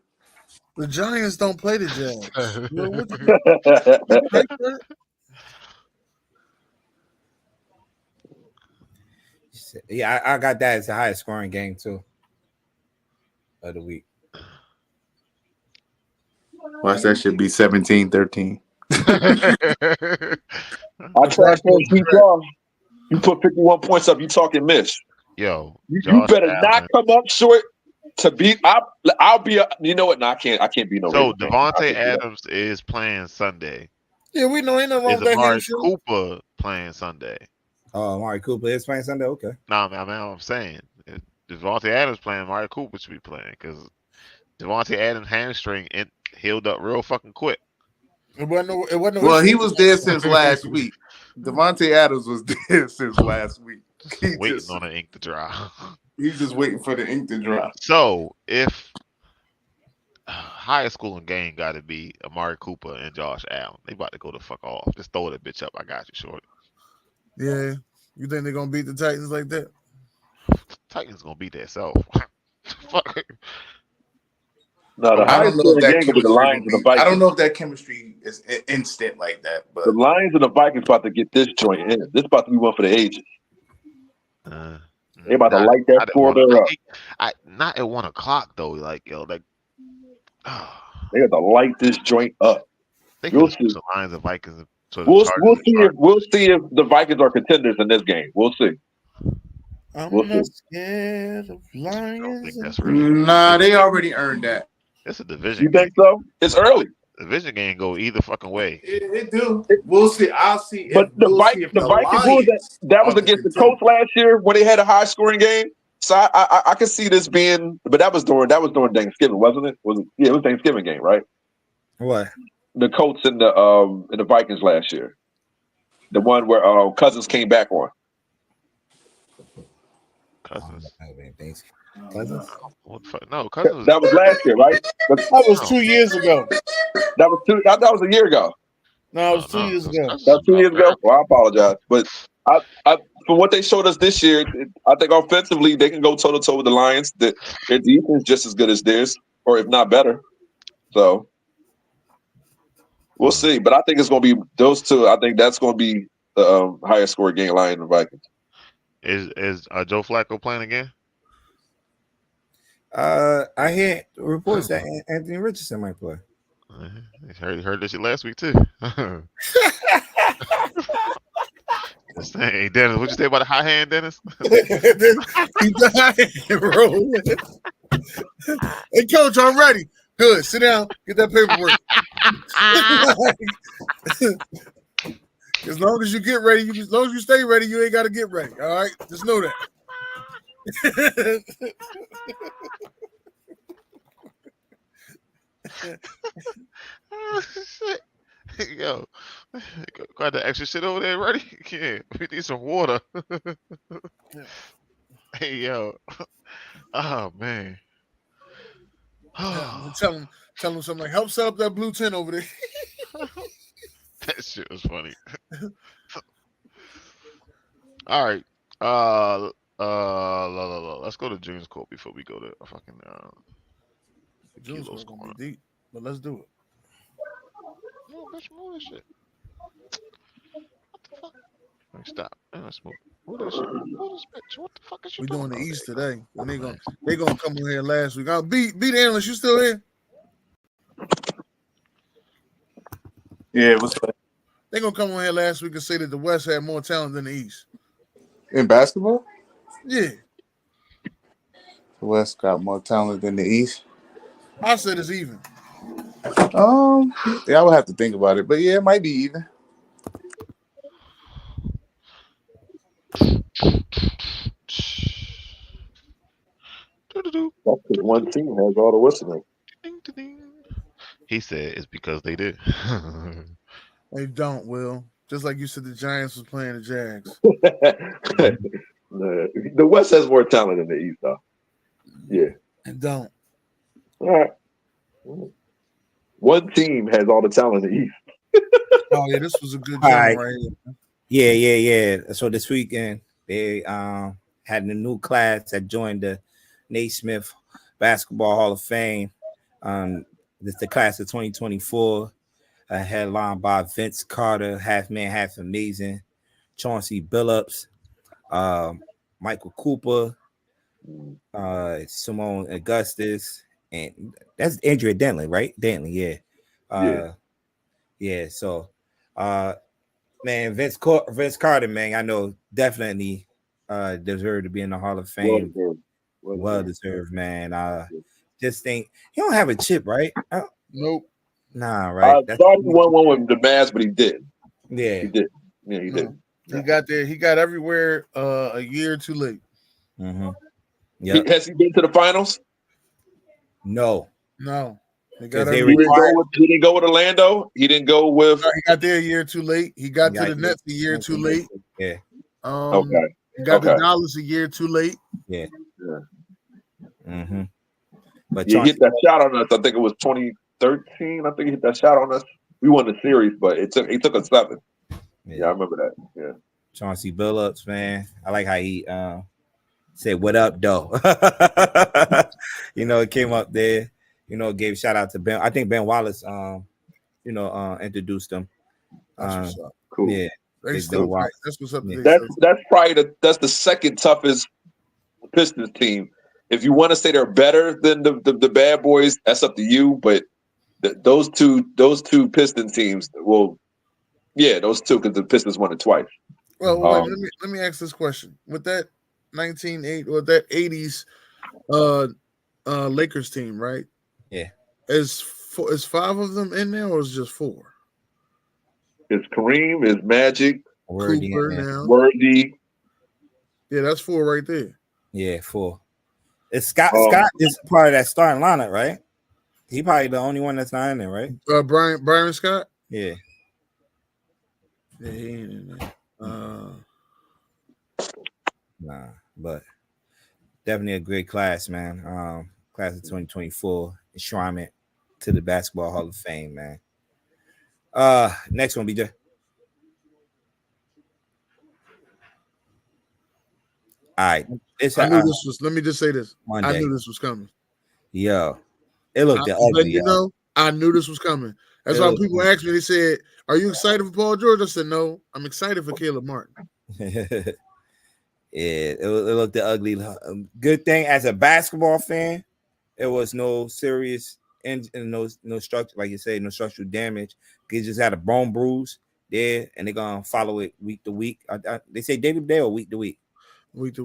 The Giants don't play the Jags. Yeah, I got that as the highest scoring game too of the week. Watch that should be 17-13. I tried to keep on. You put 51 points up, you talking miss. Yo, you better not come up short to beat. I'll be. You know what? No, I can't be no. So Devontae Adams is playing Sunday. Yeah, we know. Ain't no wrong with that. Amari Cooper playing Sunday. Oh, Amari Cooper is playing Sunday. Okay. No, I'm saying if Devontae Adams playing, Amari Cooper should be playing because Devontae Adams' hamstring healed up real fucking quick. It wasn't no Well, issue. he was there since last week. Devontae Adams was there since last week. Waiting on the ink to dry. He's just waiting for the ink to dry. So if highest schooling game got to be Amari Cooper and Josh Allen, they about to go the fuck off. Just throw that bitch up. I got you, shorty. Yeah, you think they're gonna beat the Titans like that? Titans gonna beat themselves. Fuck. No, the highest scoring game will be the Lions and the Vikings. I don't know if that chemistry is instant like that, but the Lions and the Vikings about to get this joint in. This about to be one for the ages. They about to light that score up. Not at 1 o'clock though. Like they got to light this joint up. We'll see. The Lions and Vikings. We'll see if the Vikings are contenders in this game. We'll see. I'm not scared of Lions. Nah, they already earned that. It's a division. You think so? It's early. Division game go either fucking way. It do. We'll see. I'll see. But the Vikings, that was against the Colts last year when they had a high scoring game. So I could see this being, but that was during Thanksgiving, wasn't it? It was Thanksgiving game, right? What? The Colts and the Vikings last year, the one where Cousins came back on. Cousins. Cousins? No, Cousins. That was last year, right? That was 2 years ago. That was a year ago. No, it was 2 years ago. That was 2 years ago. Well, I apologize, but from what they showed us this year, I think offensively they can go toe to toe with the Lions. Their defense is just as good as theirs, or if not better. So we'll see. But I think it's going to be those two. I think that's going to be the highest score game, Lions and Vikings. Is Joe Flacco playing again? I hear reports that Anthony Richardson might play. Heard this shit last week too. Hey, Dennis, what you say about the high hand, Dennis? Hey, Coach, I'm ready. Good. Sit down. Get that paperwork. As long as you get ready, as long as you stay ready, you ain't got to get ready. All right? Just know that. Oh, shit. Yo, got the extra shit over there ready? Yeah, we need some water. Hey, yo. Oh, man. Tell him something like, help set up that blue tent over there. That shit was funny. All right. Let's go to June's quote before we go to fucking June's gonna be deep, but let's do it. No, bitch, move that shit. What the fuck? Wait, stop. Let's move. Move that shit. Move this bitch. What the fuck is you We doing? doing the East today. And they gonna come on here last week. Beat analyst, you still here? Yeah, what's up? They gonna come on here last week and say that the West had more talent than the East. In basketball? Yeah. The West got more talent than the East. I said it's even. Yeah, I would have to think about it, but yeah, it might be even. That's because one team has all the whistling. He said it's because they did. They don't, Will. Just like you said the Giants was playing the Jags. The West has more talent than the East, though. Yeah. And don't. All right. One team has all the talent in the East. Oh, yeah, this was a good game right here. Yeah. So this weekend, they had a new class that joined the Naismith Basketball Hall of Fame. This is the class of 2024, headlined by Vince Carter, half man, half amazing, Chauncey Billups, Michael Cooper, Simone Augustus, and that's Andrea Dantley, right? Dantley, yeah. Yeah. So, man, Vince Carter, man, I know definitely deserved to be in the Hall of Fame. Well deserved, man. Just think he don't have a chip, right? Nope. Nah, right. Thought he won one with the Mavs, but he did. Yeah, he did. Yeah, he did. He got there. He got everywhere a year too late. Mm-hmm. Yeah. Has he been to the finals? No. Because he didn't go with Orlando. He didn't go with. He got there a year too late. He got to the Nets a year too late. Yeah. Okay. He got to Dallas a year too late. Yeah. Mm-hmm. But he hit that shot on us. I think it was 2013. I think he hit that shot on us. We won the series, but it took us 7. Yeah, I remember that. Yeah. Chauncey Billups, man. I like how he said, "What up, though?" It came up there. Gave shout out to Ben. I think Ben Wallace, introduced him. Cool. Yeah. That's what's up. That's probably that's the second toughest Pistons team. If you want to say they're better than the Bad Boys, that's up to you. But those two Pistons teams, those two, because the Pistons won it twice. Well, let me ask this question: with that 1980 or that 80s Lakers team, right? Yeah. Is 5 of them in there, or is just 4? It's Kareem, it's Magic, Cooper now. Worthy. Yeah, that's 4 right there. Yeah, 4. It's Scott. Scott is part of that starting lineup, right? He probably the only one that's not in there, right? Brian Scott. Yeah. Yeah, he ain't in there. Nah, but definitely a great class, man. Class of 2024, enshrinement to the Basketball Hall of Fame, man. Next one, BJ. All right. Let me just say this. Monday. I knew this was coming. Yo, it looked ugly. I knew this was coming. That's why people asked me, they said, "Are you excited for Paul George?" I said, "No, I'm excited for Caleb Martin." Yeah, it looked ugly. Good thing as a basketball fan, it was no serious and no structure, like you say, no structural damage. He just had a bone bruise there, and they're gonna follow it week to week. They say day to day or week to week. Week to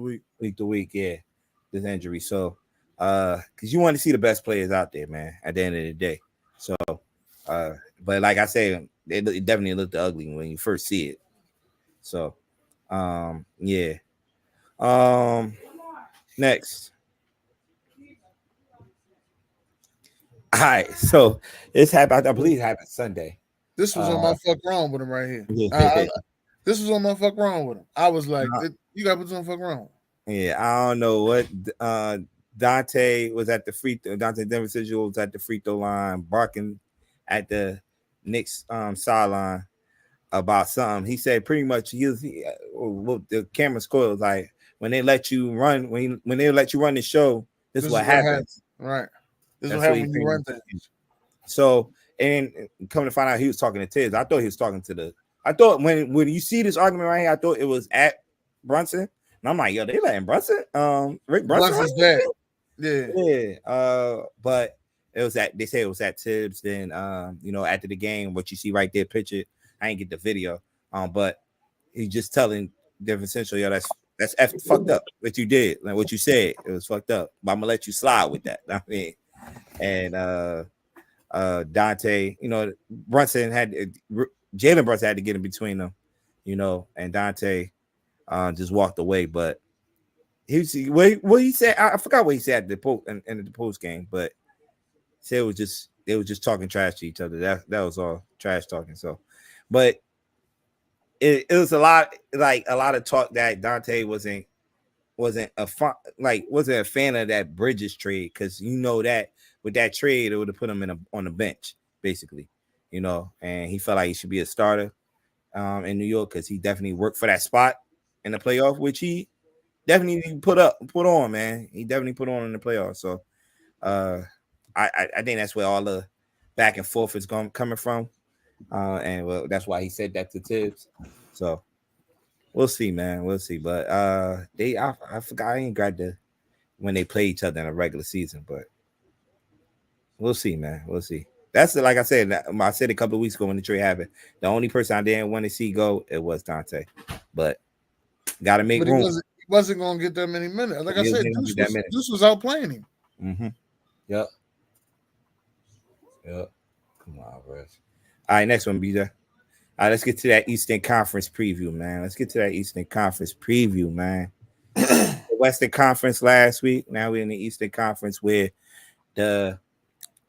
week. Yeah, this injury. So, because you want to see the best players out there, man. At the end of the day. So, but like I said, it definitely looked ugly when you first see it. So, yeah. Next. All right. So this happened. I believe it happened Sunday. This was on my fuck wrong with him right here. Yeah. This was on my fuck wrong with him. I was like, you got to put some fuck wrong. Yeah, I don't know what Dante was at the free throw. Dante DeVincenzo was at the free throw line, barking at the Knicks sideline about something. He said pretty much the camera's coiled, like when they let you run, when they let you run the show, this is what happens. Right. This is what happens when you run things. So, and coming to find out, he was talking to Tiz. I thought he was talking to I thought when you see this argument right here, I thought it was at Brunson. And I'm like, yo, they letting Brunson, Rick Brunson. Brunson's dead. Yeah. But it was they say it was at Tibbs. Then after the game, what you see right there, picture. I ain't get the video. But he's just telling DeVincenzo, yo, that's fucked up. What you did, like what you said, it was fucked up. But I'm gonna let you slide with that. I mean, and Dante, Brunson Jalen Brunson had to get in between them, and Dante just walked away. But what he said, I forgot what he said at the post game, but he said they were just talking trash to each other. That was all trash talking. So, but it was a lot of talk that Dante wasn't a fan of that Bridges trade, because that with that trade it would have put him on the bench basically, and he felt like he should be a starter in New York, because he definitely worked for that spot in the playoff, which he definitely put on, man. He definitely put on in the playoffs. So I think that's where all the back and forth is coming from. And that's why he said that to Tibbs. So we'll see, man. We'll see. But I forgot, I ain't got when they play each other in a regular season, but we'll see, man. We'll see. That's like I said a couple of weeks ago when the trade happened. The only person I didn't want to see go, it was Dante. But gotta make room. He wasn't gonna get that many minutes. Like I said, Deuce was out playing him. Mm-hmm. Yep. Come on, bro. All right, next one, BJ. right, let's get to that Eastern Conference preview, man. The Western Conference last week. Now we're in the Eastern Conference where the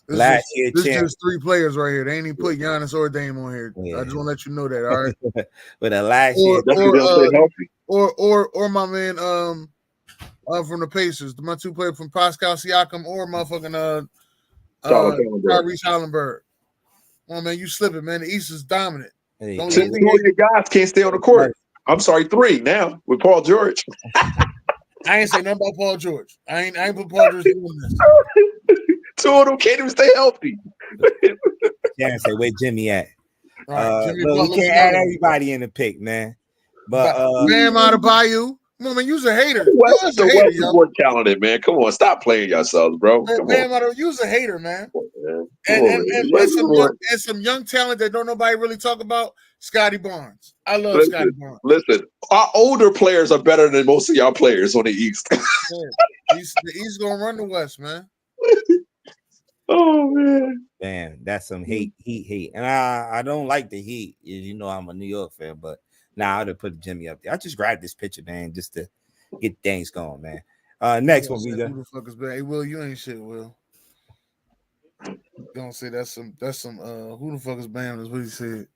last year this champ. just 3 players right here. They ain't even put Giannis or Dame on here. Yeah. I just want to let you know that. All right. But the last year, or my man from the Pacers, my 2 players from Pascal Siakam or motherfucking Tyrese Hallenberg. Oh man, you slipping, man. The East is dominant. Hey, 2 of your guys can't stay on the court. I'm sorry, 3 now with Paul George. I ain't say nothing about Paul George. I ain't put Paul George doing this. 2 of them can't even stay healthy. Yeah, say where Jimmy at? Jimmy look, we can't add everybody in the pick, man. But Bam Adebayo. Come on, man, you's a hater. The West is more talented, man. Come on, stop playing yourselves, bro. Bam Adebayo, you's a hater, man. And some young talent that don't nobody really talk about. Scotty Barnes. I love Scotty Barnes. Listen, our older players are better than most of y'all players on the East. The East gonna run the West, man. Oh man, that's some heat, and I don't like the Heat. You know, I'm a New York fan, but now I'd have put Jimmy up there. I just grabbed this picture, man, just to get things going, man. Next one, who the fuck is bad? Hey, Will, you ain't shit, Will. Don't say that's some who the fuck is Bam? Is what he said.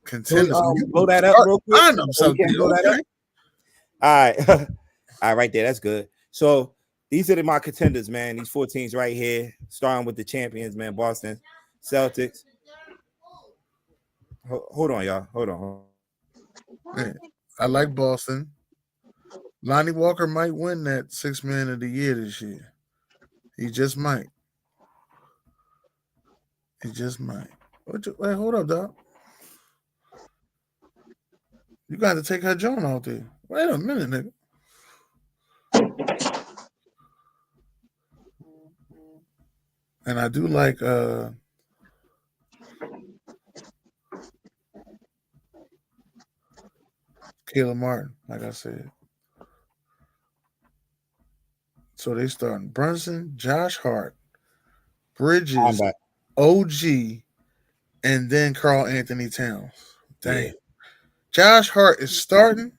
Contenders. Blow that up real quick. I know something. Blow that up. All right. All right, right there. That's good. So these are my contenders, man. These 4 teams right here, starting with the champions, man. Boston Celtics. Hold on, y'all. Hold on. Man, I like Boston. Lonnie Walker might win that 6th Man of the Year this year. He just might. Wait, hold up, dog. You got to take her John out there. Wait a minute, nigga. And I do like Caleb Martin, like I said. So they starting Brunson, Josh Hart, Bridges, OG, and then Karl Anthony Towns. Damn. Yeah. Josh Hart is starting.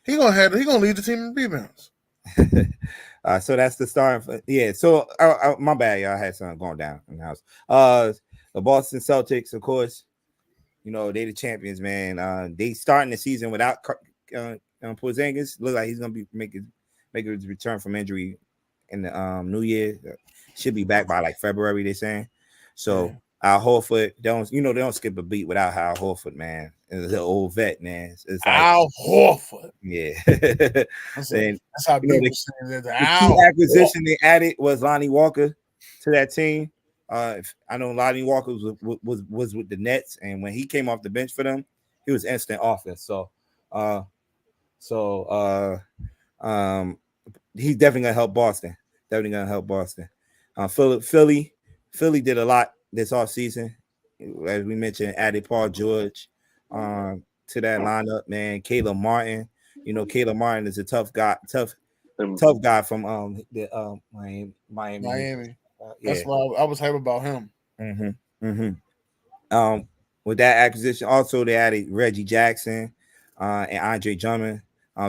He gonna lead the team in rebounds. So that's the starting. Yeah. So my bad, y'all. I had something going down in the house. The Boston Celtics, of course. You know they the champions, man. They starting the season without Porzingis. Look like he's gonna be making his return from injury in the New Year. Should be back by like February. They're saying. So. Yeah. Al Horford, they don't skip a beat without Al Horford, man. It's an old vet, man. It's like Al Horford. Yeah. That's how people saying that. The key acquisition they added was Lonnie Walker to that team. I know Lonnie Walker was with the Nets, and when he came off the bench for them, he was instant offense. So he's definitely gonna help Boston. Philly did a lot this offseason. As we mentioned, added Paul George to that lineup, man. Caleb Martin. You know, Caleb Martin is a tough guy from Miami. That's why I was hype about him. With that acquisition, also they added Reggie Jackson and Andre Drummond,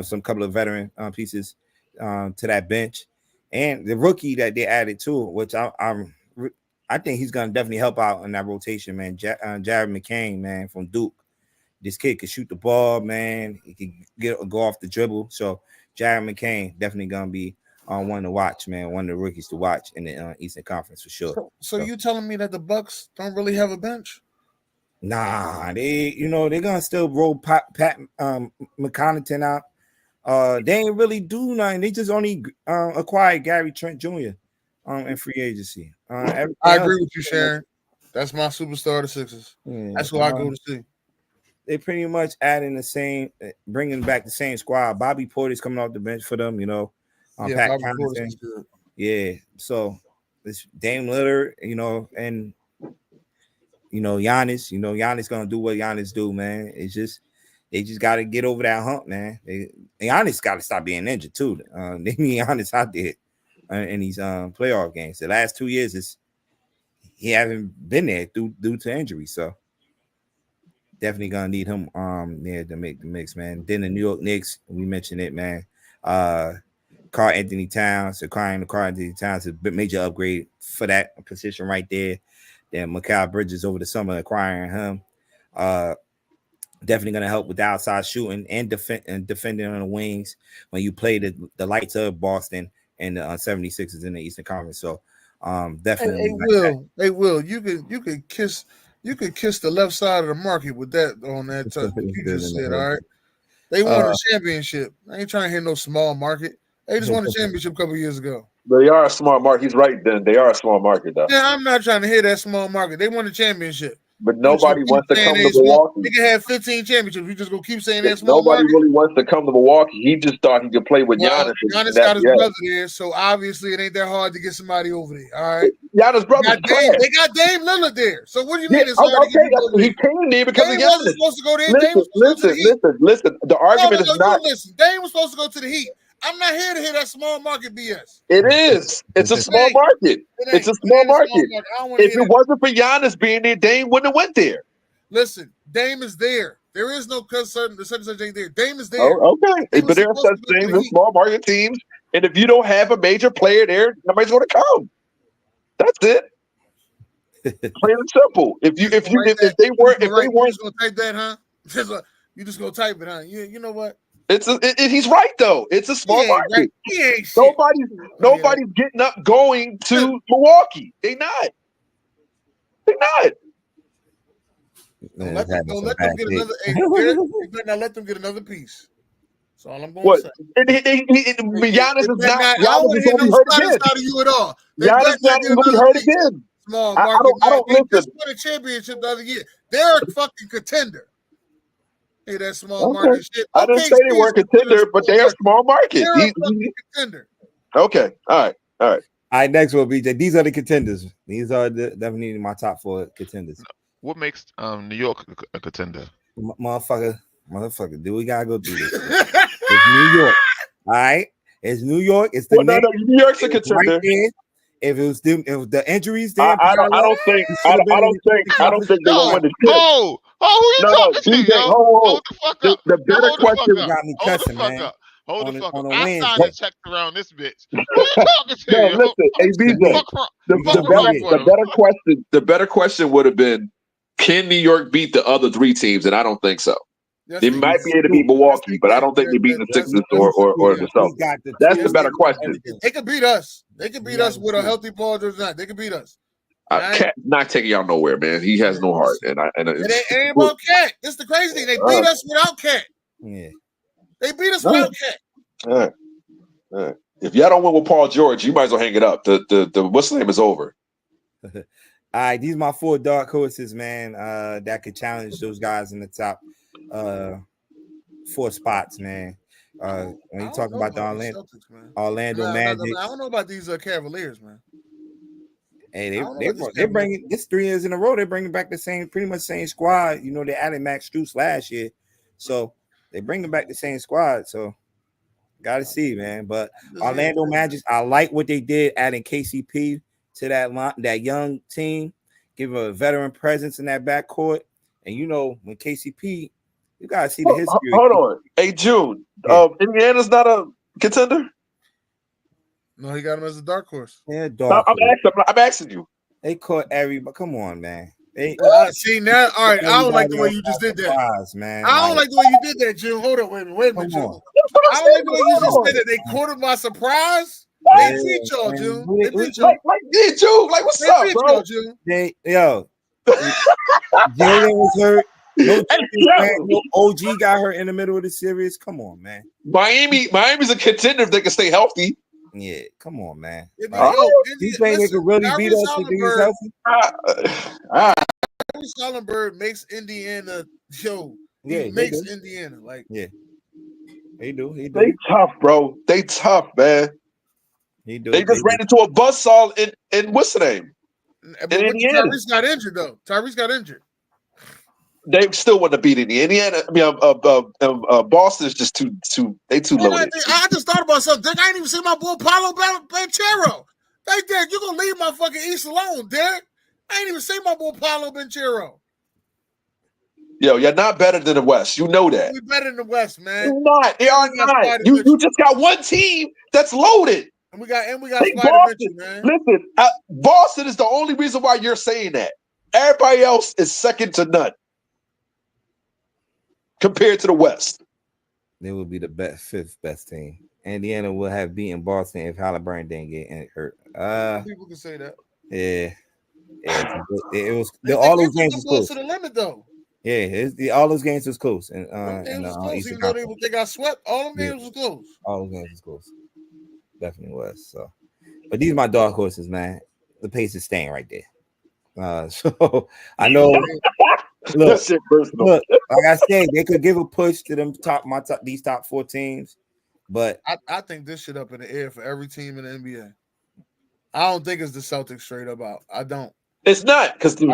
some couple of veteran pieces to that bench, and the rookie that they added too, which I think he's gonna definitely help out in that rotation, man. Jared McCain, man, from Duke. This kid can shoot the ball, man. He can go off the dribble. So Jared McCain definitely gonna be one to watch, man. One of the rookies to watch in the Eastern Conference for sure. So you telling me that the Bucks don't really have a bench? Nah, they're gonna still roll Pat McConnington out. They ain't really do nothing. They just only acquired Gary Trent Jr. In free agency. I agree with you, Sharon. That's my superstar of the Sixers. Yeah, that's who I go to see. They pretty much bringing back the same squad. Bobby Porter's coming off the bench for them, Pat Connaughton. Yeah, so it's Dame Lillard, and Giannis. Giannis gonna do what Giannis do, man. It's just they just got to get over that hump, man. Giannis got to stop being injured too. They need Giannis out there in these playoff games. The last 2 years he haven't been there due to injury. So Definitely gonna need him there to make the mix, man. Then the New York Knicks, we mentioned it, man. Karl Anthony Towns, acquiring Karl Anthony Towns is a major upgrade for that position right there. Then Mikal Bridges over the summer acquiring him. Definitely gonna help with the outside shooting and defending on the wings when you play the lights of Boston and the 76ers in the Eastern Conference. So definitely Hey, Will, you could kiss the left side of the market with that on that you just said, all right. They won a championship. I ain't trying to hear no small market. They just won a championship a couple years ago. They are a small market. He's right, then. They are a small market, though. Yeah, I'm not trying to hear that small market. They won a championship. But nobody wants to come to Milwaukee. They can have 15 championships. We just gonna keep saying that small nobody market. really wants to come to Milwaukee. He just thought he could play with Giannis. Giannis got his brother there, so obviously it ain't that hard to get somebody over there. All right. Giannis' brother. They got Dame Lillard there. So what do you mean it's hard to get over there? He came there because Dame of Giannis. wasn't supposed to go there. Listen. The argument is not. Listen. Dame was supposed to go to the Heat. I'm not here to hear that small market BS. It is. It's a small market. It's a small market. If it wasn't for Giannis being there, Dame wouldn't have went there. Listen, Dame is there. There is no such thing there. Dame is there. Oh, okay. But there are such things as small market teams, and if you don't have a major player there, nobody's going to come. That's it. Plain and simple. If they weren't, you just gonna type that, huh? You just gonna type it, huh? You know what? He's right though. It's a small market. Right. He ain't shit. Nobody's getting up going to Milwaukee. They not. Don't let them get another. You better not let them get another piece. That's all I'm going to say. Giannis is not. I don't want to hear no status out of you at all. Giannis not going to be hurt again. Small market. They just won a championship the other year. They're a fucking contender. Hey, that small market shit. I didn't say they were a contender, but they're a small market. They're a fucking contender. Okay. All right. All right, next will be these are the contenders. These are definitely my top 4 contenders. What makes New York a contender? Motherfucker, do we gotta go through this? It's New York. All right. It's New York. It's the New York's a contender. Right there. If the injuries there, I don't think they're gonna win the shit. Oh, who you talking to, yo? Hold the fuck up. The better question got me cussing, man. Hold the fuck up. I signed a check around this bitch. Who you talking to, yo? Listen, hey, BJ, the better question would have been, can New York beat the other 3 teams? And I don't think so. Yes, they might be able to beat Milwaukee, but I don't think they beat the Sixers or the Celtics. That's the better question. They could beat us. They could beat us with a healthy Paul George. They could beat us. Cat not taking y'all nowhere, man. He has no heart, and it ain't about Cat. It's the crazy thing. They beat us without Cat. Yeah, they beat us without Cat. All right. If y'all don't win with Paul George, you might as well hang it up. The what's the name is over. All right, these are my 4 dark horses, man. That could challenge those guys in the top 4 spots, man. When you talk about the Orlando Magic, I don't know about these Cavaliers, man. Hey, they're bringing this 3 years in a row. They're bringing back pretty much same squad. You know, they added Max Strus last year, so they're bringing back the same squad. So, gotta see, man. But Orlando Magic, I like what they did, adding KCP to that young team, give a veteran presence in that backcourt. And you know, when KCP, you gotta see the history. Hold on, hey June, Indiana's not a contender. No, he got him as a dark horse. Yeah, dark. I'm asking you. They caught everybody. Come on, man. See now, all right. I don't like the way you just did that, man. I don't like the way you did that, Jim. Hold on, wait a minute, Jim. I don't like the way you just said that. They caught him by surprise. They beat y'all, Jim. They beat y'all. June, like what's up, bro? Jalen was hurt. No OG got hurt in the middle of the series. Come on, man. Miami's a contender if they can stay healthy. Yeah, come on, man. You think they could really beat us if they healthy? Schallenberg makes Indiana makes Indiana He do. They tough, bro. They tough, man. They just ran into a buzzsaw in what's the name? Tyrese got injured though. Tyrese got injured. They still wouldn't have beat Indiana. I mean, Boston is just too low. I just thought about something. Dick, I ain't even see my boy Paolo Banchero. Hey, Dick, you gonna leave my fucking East alone, Dick? I ain't even see my boy Paolo Banchero. Yo, you're not better than the West. You know that. We're better than the West, man. You're not. They are not. You just got one team that's loaded. And we got Take Spider Mitchell, man. Listen, Boston is the only reason why you're saying that. Everybody else is second to none compared to the West. They would be the fifth best team. Indiana will have beaten Boston if Halliburton didn't get hurt. People can say that. Yeah. It was all those games was close. To the limit, though. Yeah, all those games was close. And close, even though they got swept, all them games was close. All those games was close. Definitely was. So, but these are my dark horses, man. The pace is staying right there. So I know. Look, like I said, they could give a push to them these top 4 teams, but I think this shit up in the air for every team in the NBA. I don't think it's the Celtics straight up out. I don't. It's not because the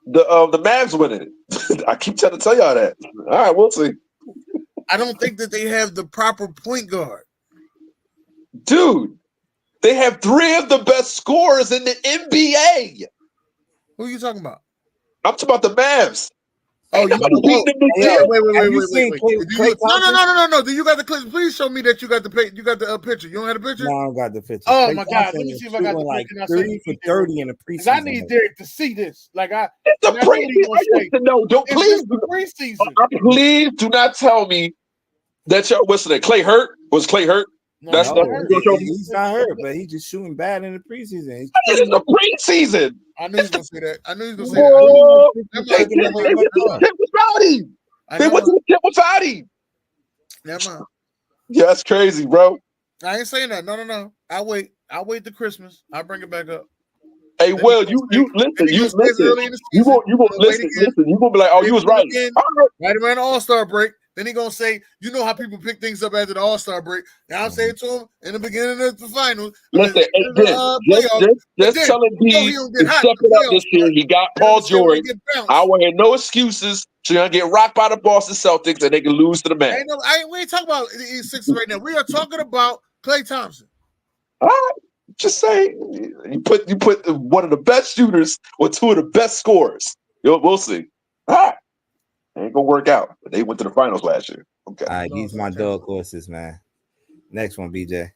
Mavs winning it. I keep trying to tell y'all that. All right, we'll see. I don't think that they have the proper point guard. Dude, they have 3 of the best scorers in the NBA. Who are you talking about? I'm talking about the Mavs. Oh, you beating them? Wait. No. Do you got the clips? Please show me that you got the picture. You don't have the picture? No, I don't got the picture. Oh my God! Let me see if I got the like picture. 30 for 30 in the preseason. I need Derek to see this. Like it's a preseason. No, don't please. Preseason. Please do not tell me that y'all. What's that? Clay hurt? Was Clay hurt? No, he's not hurt, but he's just shooting bad in the preseason. It's the preseason. I knew he was gonna say that. They went to the tip without him. Never mind. Yeah, that's crazy, bro. I ain't saying that. No. I'll wait to Christmas. I'll bring it back up. Hey, well, you listen. You gonna listen. You gonna be like, oh, you was right. Right around the All-Star break. Then he gonna say, you know how people pick things up after the All-Star break. Now I'm saying to him in the beginning of the finals. Listen, just telling D to step it up this year. He got Paul George. I want to hear no excuses. So you're gonna get rocked by the Boston Celtics and they can lose to the Mavs. We ain't talking about the Sixers right now. We are talking about Klay Thompson. All right. Just saying, you put one of the best shooters with 2 of the best scorers. We'll see. All right. Ain't gonna work out, but they went to the finals last year. Okay. All right, these are my dog horses, man. Next one, BJ.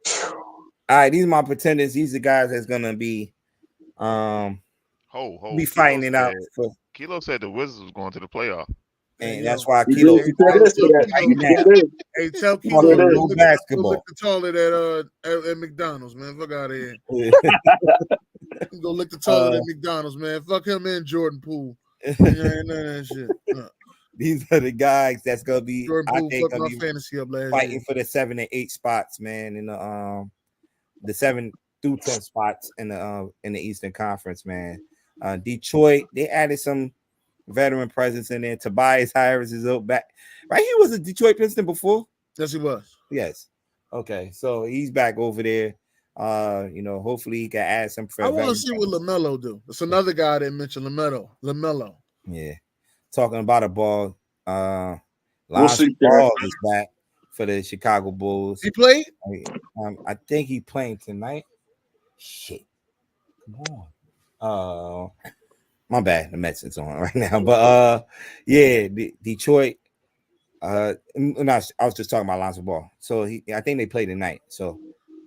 All right, these are my pretenders. These are the guys that's gonna be be fighting it out. Kilo said the Wizards was going to the playoff. And that's why Kilo. Hey, tell Kilo no basketball. Go lick the toilet at McDonald's, man. Fuck out of here. Go lick the toilet at McDonald's, man. Fuck him and Jordan Poole. Ain't none of that shit. These are the guys that's gonna be, I think, gonna be fighting for the 7 and 8 spots, man. In the 7 through 10 spots in the Eastern Conference, man. Detroit, they added some veteran presence in there. Tobias Harris is back, right? He was a Detroit Piston before. Yes, he was. Yes. Okay, so he's back over there. Hopefully he can add some. I want to see what LaMelo do. It's another guy that mentioned LaMelo. Yeah, talking about a ball. We'll see. Ball is back for the Chicago Bulls. He played. I think he's playing tonight. Shit, come on. My bad. The Mets is on right now, but yeah, Detroit. I was just talking about Lonzo Ball. So I think they play tonight. So.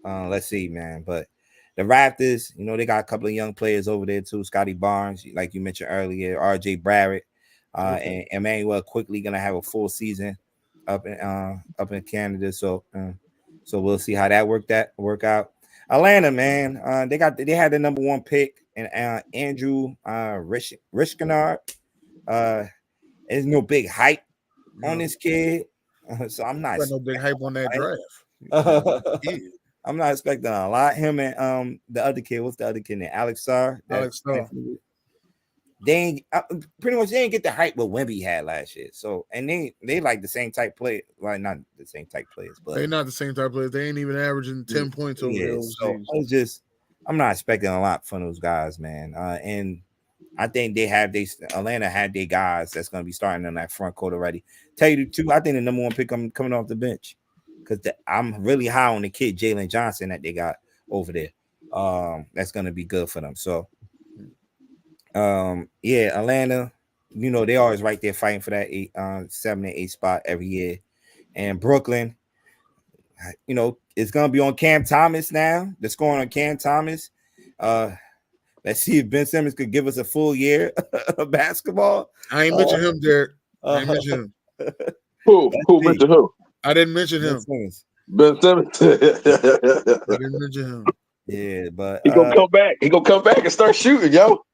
Let's see, man. But the Raptors, they got a couple of young players over there too. Scotty Barnes, like you mentioned earlier, RJ Barrett, and Emmanuel quickly gonna have a full season up in Canada. So we'll see how that work out. Atlanta, man, they had the number 1 pick and Andrew Rishkenard. There's no big hype on this kid, so I'm not. No big hype on that draft. I'm not expecting a lot. Him and the other kid, what's the other kid name? Alex Starr. They ain't pretty much get the hype what Wemby had last year. So and they like the same type play, well, not the same type players, but they're not the same type players. They ain't even averaging 10 points over there. So I'm not expecting a lot from those guys, man. And I think Atlanta had their guys that's gonna be starting on that front court already. Tell you the truth, I think the number 1 pick coming off the bench. Because I'm really high on the kid Jalen Johnson that they got over there. That's gonna be good for them. So Yeah, Atlanta. You know they always right there fighting for that 7 and 8 spot every year, and Brooklyn. You know it's gonna be on Cam Thomas now. They're scoring on Cam Thomas. Let's see if Ben Simmons could give us a full year of basketball. I ain't mention him, Derek. I ain't mention him. Who mentioned who? I didn't mention him. Ben Simmons. I didn't mention him. Yeah, but he gonna come back. He gonna come back and start shooting, yo.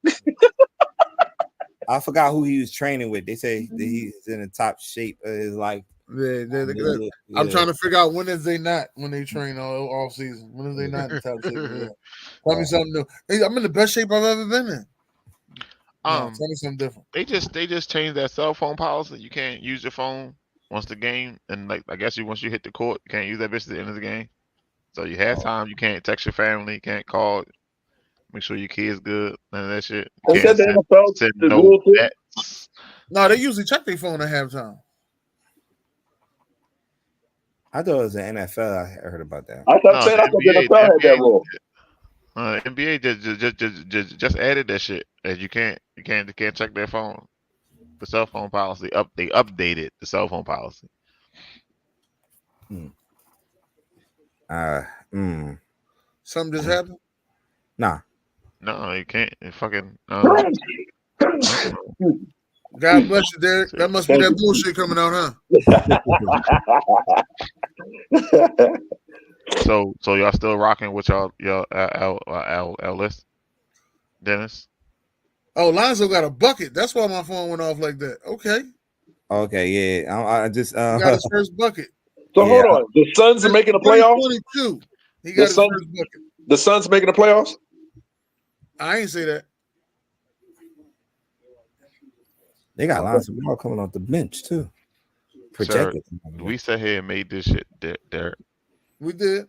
I forgot who he was training with. They say that he's in the top shape of his life. I'm trying to figure out when is they not when they train all season. When is they not in the top shape? Tell me something new. Hey, I'm in the best shape I've ever been in. Tell me something different. They just changed that cell phone policy. You can't use your phone once the game, and like I guess once you hit the court, you can't use that bitch at the end of the game. So you have time. You can't text your family. You can't call. Make sure your kid's good. None of that shit. You can't send no bets. No, they usually check their phone at halftime. I thought it was the NFL. I heard about that. I thought the NFL had that rule. NBA just added that shit. That you can't check their phone. The cell phone policy they updated the cell phone policy. Something just happened? Nah. No, you can't. It fucking. God bless you, Derek. That must be that bullshit coming out, huh? So y'all still rocking with y'all list, Dennis? Oh, Lonzo got a bucket. That's why my phone went off like that. Okay, yeah. I just got his first bucket. So hold on, the Suns are making the playoffs. 22. He got his first bucket. The Suns making the playoffs. I ain't say that. They got lots of ball coming off the bench too. Projected. Sir, we sat here and made this shit, Derek. We did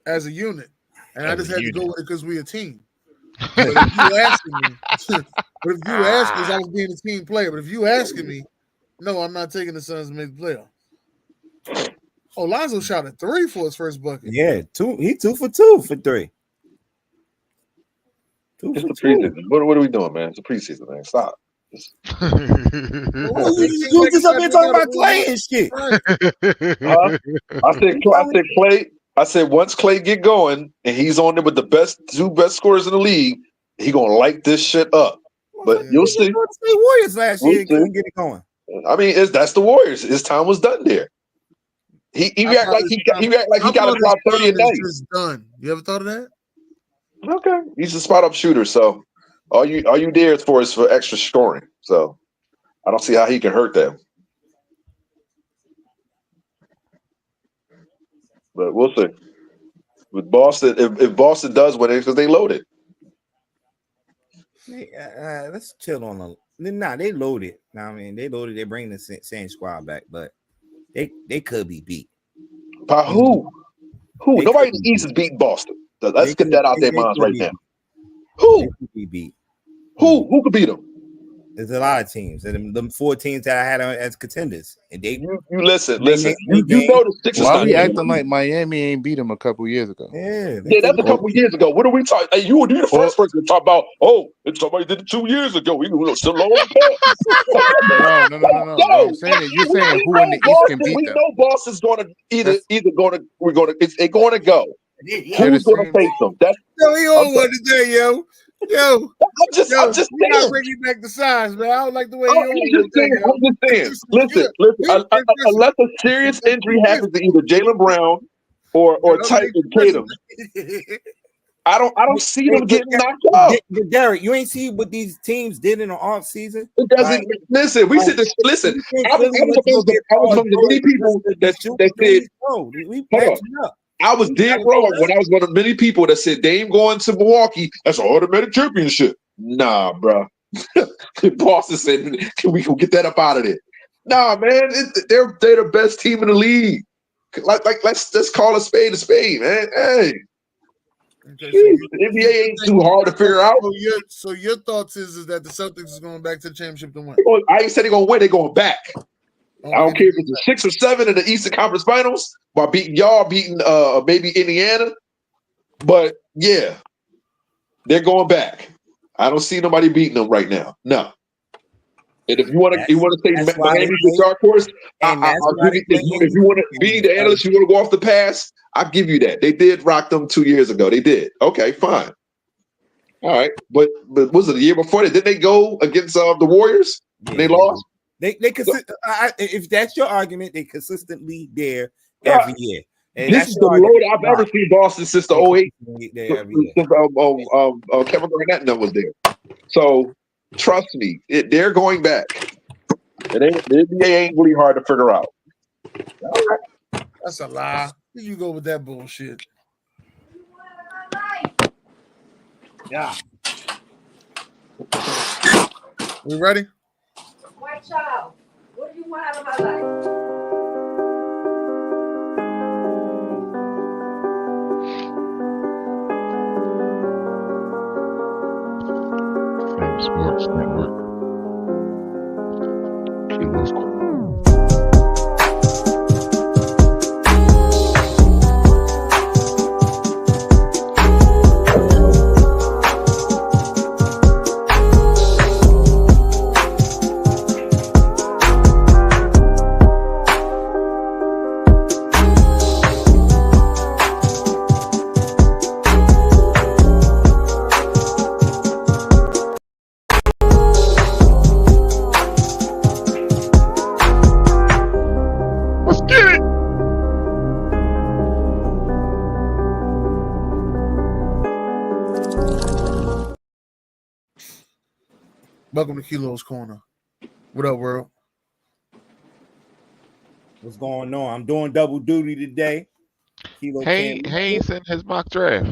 as a unit, and I just had to go with it because we a team. But if you asking me, I was being a team player. But if you asking me, no, I'm not taking the Suns to make the playoffs. Oh, Lonzo shot a 3 for his first bucket. Yeah, 2. He 2 for 2 for 3. It's the preseason. What are we doing, man? It's the preseason, man. Stop. You just up here talking about Clay and shit. I said Clay. I said once Clay get going and he's on there with the two best scorers in the league, he gonna light this shit up. But you'll see. The Warriors last year couldn't get it going. I mean, that's the Warriors. His time was done there. He act like he got a top 30 a night. Done. You ever thought of that? Okay, he's a spot up shooter. So all you there is for extra scoring. So I don't see how he can hurt them. But we'll see. With Boston, if Boston does win it, because they loaded. Let's chill on them. Nah, they loaded. I mean, they loaded. They bring the same squad back, but they could be beat. By who? Who? Nobody in the East is beating Boston. Let's get that out their minds right now. Who? Be beat. Who could beat them? There's a lot of teams, and them 4 teams that I had as contenders, and they. You listen. You know the Sixers. Why we acting like Miami ain't beat them a couple years ago? Yeah, that's a couple years ago. What are we talking? Hey, you're the first person to talk about. Oh, if somebody did it 2 years ago. We were still low. No. I'm saying that you're saying who in the East can beat them. We know Boston's going to we're going to go. Who's going to face them? That's we all want today, yo. I'm just saying. Not bringing back the size, man. I don't like the way I'm just saying. Listen. Unless a serious injury happens to either Jaylen Brown or Tyson Tatum, I don't see them getting knocked out. Derek, you ain't see what these teams did in the off season. It doesn't. Listen, we said this. Listen, I was from the many people that said, "Hold on." I was dead wrong when I was one of many people that said Dame going to Milwaukee, that's an automatic championship. Nah, bro. Boston said, we can get that up out of there. Nah, man, they're the best team in the league. Let's call a spade, man. Hey. Okay, the NBA ain't too hard to figure out. So your thoughts is that the Celtics is going back to the championship to win? I ain't said they're going to win. They're going back. I don't care if it's a 6 or 7 in the Eastern Conference Finals by beating maybe Indiana. But, yeah, they're going back. I don't see nobody beating them right now. No. And if you want to say Miami's the dark horse, I'll give you. If you want to be the analyst, you want to go off the past, I'll give you that. They did rock them 2 years ago. They did. Okay, fine. All right, but was it the year before that? Did they go against the Warriors? Yeah, they lost. They if that's your argument, they consistently there every year. And this is the lowest I've ever seen Boston since the 08. Since Kevin Garnett was there. So trust me, they're going back. The NBA ain't really hard to figure out. That's a lie. Here you go with that bullshit. Yeah. We ready? White child, what do you want out of my life? SamzSportz Network. Kilos. Welcome to Kilo's Corner. What up, world? What's going on? I'm doing double duty today. Haynes in his mock draft.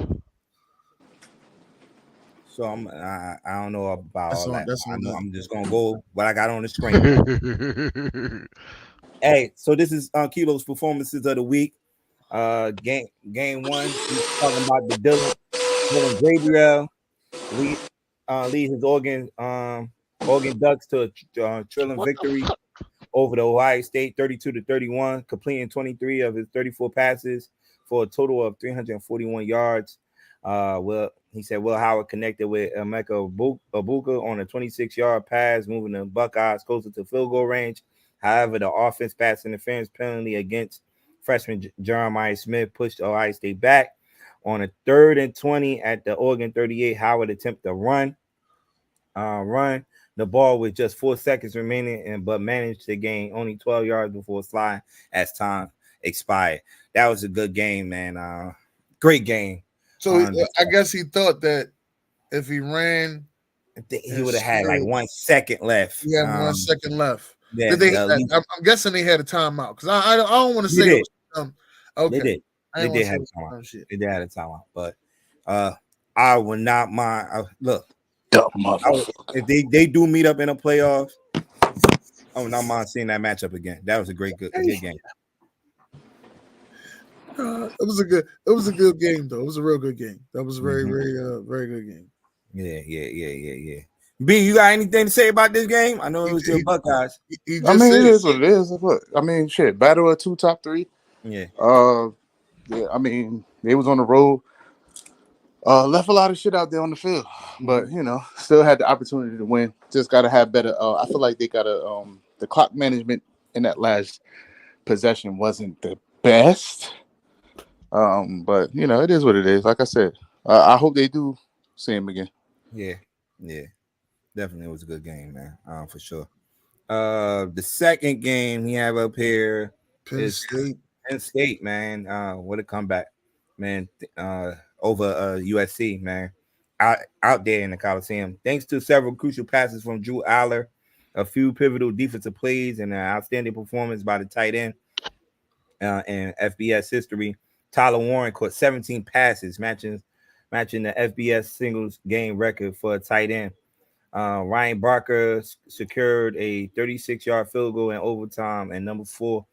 So I don't know about all that. I'm just gonna go what I got on the screen. Hey, so this is Kilo's performances of the week. Game one. He's talking about the Dylan Gabriel lead his Oregon Ducks to a thrilling victory over the Ohio State, 32-31, completing 23 of his 34 passes for a total of 341 yards. He said Will Howard connected with Emeka Egbuka on a 26-yard pass, moving the Buckeyes closer to field goal range. However, the offense pass interference penalty against freshman Jeremiah Smith pushed Ohio State back. On a 3rd and 20 at the Oregon 38, Howard attempted to run the ball with just 4 seconds remaining, but managed to gain only 12 yards before sliding as time expired. That was a good game, man. Great game. So I guess he thought that if he ran, he would have had like 1 second left. He had 1 second left. Yeah, I'm guessing they had a timeout because I don't want to say okay. They did. They did have a timeout. They did have a timeout, but I would not mind. Look, if they do meet up in a playoff, I would not mind seeing that matchup again. That was a good game. It was a good game though. It was a real good game. That was a very good game. Yeah. B, you got anything to say about this game? I know it was your Buckeyes. It is what it is. Look, shit, battle of 2 top 3. Yeah. I mean, they was on the road. Left a lot of shit out there on the field, but still had the opportunity to win. Just got to have better. I feel like they got to. The clock management in that last possession wasn't the best. But it is what it is. Like I said, I hope they do see him again. Yeah. Definitely was a good game, man. For sure. The second game we have up here is Penn State, man. What a comeback, man. Over USC, man. Out there in the Coliseum. Thanks to several crucial passes from Drew Aller, a few pivotal defensive plays, and an outstanding performance by the tight end in FBS history. Tyler Warren caught 17 passes, matching the FBS singles game record for a tight end. Ryan Barker secured a 36-yard field goal in overtime, and number 4,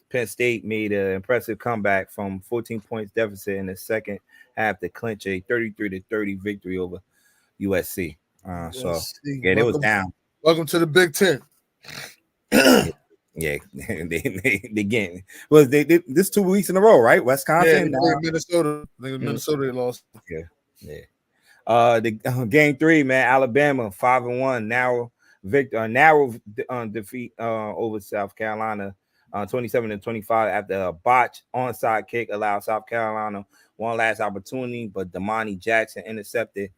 Penn State made an impressive comeback from 14 points deficit in the second half to clinch a 33-30 victory over USC. It was down. Welcome to the Big Ten. Yeah, they getting this 2 weeks in a row, right? Wisconsin, Minnesota. I think Minnesota they lost. Yeah. The game 3, man. Alabama 5-1, narrow defeat over South Carolina, 27-25 after a botch onside kick allowed South Carolina one last opportunity, but Damani Jackson intercepted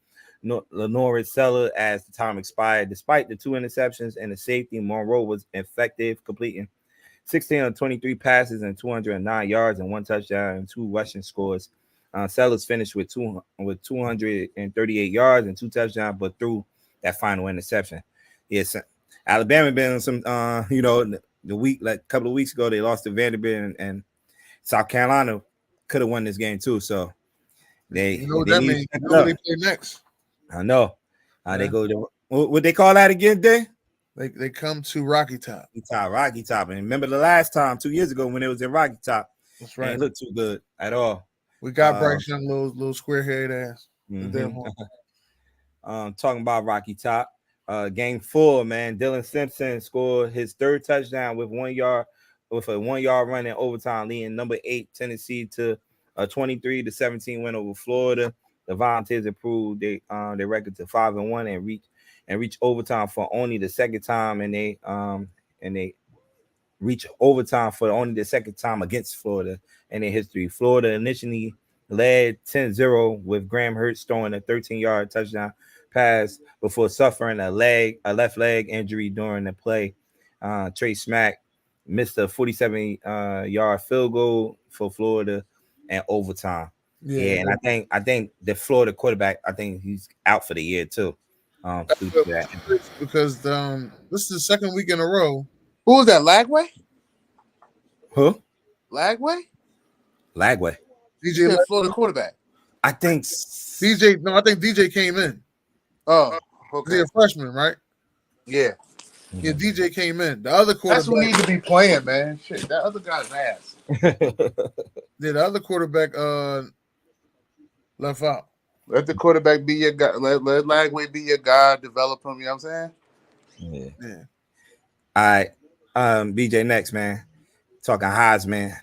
Lenoris Seller as the time expired. Despite the 2 interceptions and the safety, Monroe was effective, completing 16 of 23 passes and 209 yards and 1 touchdown and 2 rushing scores. Sellers finished with 238 yards and 2 touchdowns, but threw that final interception. Yes, Alabama been on some, the week, like a couple of weeks ago, they lost to Vanderbilt, and South Carolina could have won this game too. So they that means. Who they play next? I know. They go to what they call that again, Day? They come to Rocky Top. Rocky Top. And remember the last time 2 years ago when it was in Rocky Top, that's right. It looked too good at all. We got Bryce Young, little square-haired ass. Talking about Rocky Top. Game 4, man. Dylan Simpson scored his 3rd touchdown with a 1-yard run in overtime, leading number 8 Tennessee to a 23-17 win over Florida. The Volunteers improved their record to 5-1 and reach overtime for only the second time, and they reach overtime for only the second time against Florida in their history. Florida initially led 10-0 with Graham Hurts throwing a 13-yard touchdown pass before suffering a left leg injury during the play. Trey Smack missed a 47-yard field goal for Florida in overtime. Yeah, and I think the Florida quarterback, I think he's out for the year too. Because this is the second week in a row. Who was that? Lagway? Who? Lagway? DJ Florida quarterback. I think DJ. No, I think DJ came in. Oh, okay. He's a freshman, right? Yeah. Yeah, DJ came in. The other quarterback. That's who needs to be playing, man. Shit, that other guy's ass. Yeah, the other quarterback left out. Let the quarterback be your guy. Let Lagway be your guy. Develop him. You know what I'm saying? Yeah. All right. BJ next, man. Talking Heisman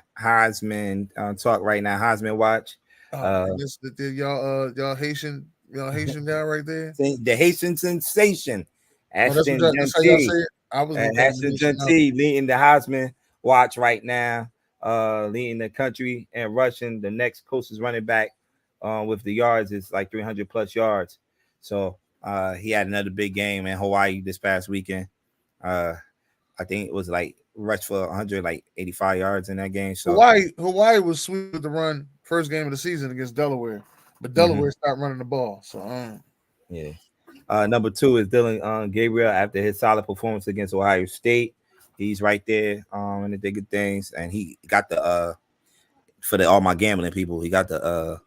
talk right now. Heisman watch. Y'all Haitian guy right there. The Haitian sensation. Ashton Gentil leading the Heisman watch right now. Leading the country and rushing. The next closest running back with the yards is like 300 plus yards. So he had another big game in Hawaii this past weekend. I think it was like rushed for 185 yards in that game. So Hawaii was sweet with the run first game of the season against Delaware, but Delaware stopped running the ball. So yeah. Number 2 is Dylan Gabriel after his solid performance against Ohio State. He's right there in the thick of things, and he got the for all my gambling people. He got the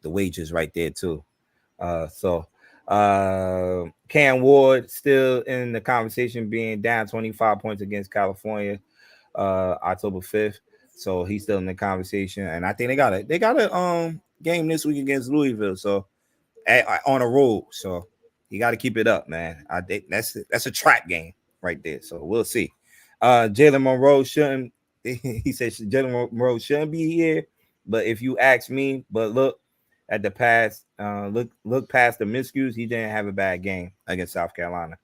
wages right there too. Cam Ward still in the conversation, being down 25 points against California October 5th. So he's still in the conversation, and I think they got a game this week against Louisville. So on a roll, so you got to keep it up, man. I think that's a trap game right there. So we'll see. Jalen Monroe shouldn't. He said Jalen Monroe shouldn't be here, but if you ask me, but look at the past, look past the miscues, he didn't have a bad game against South Carolina.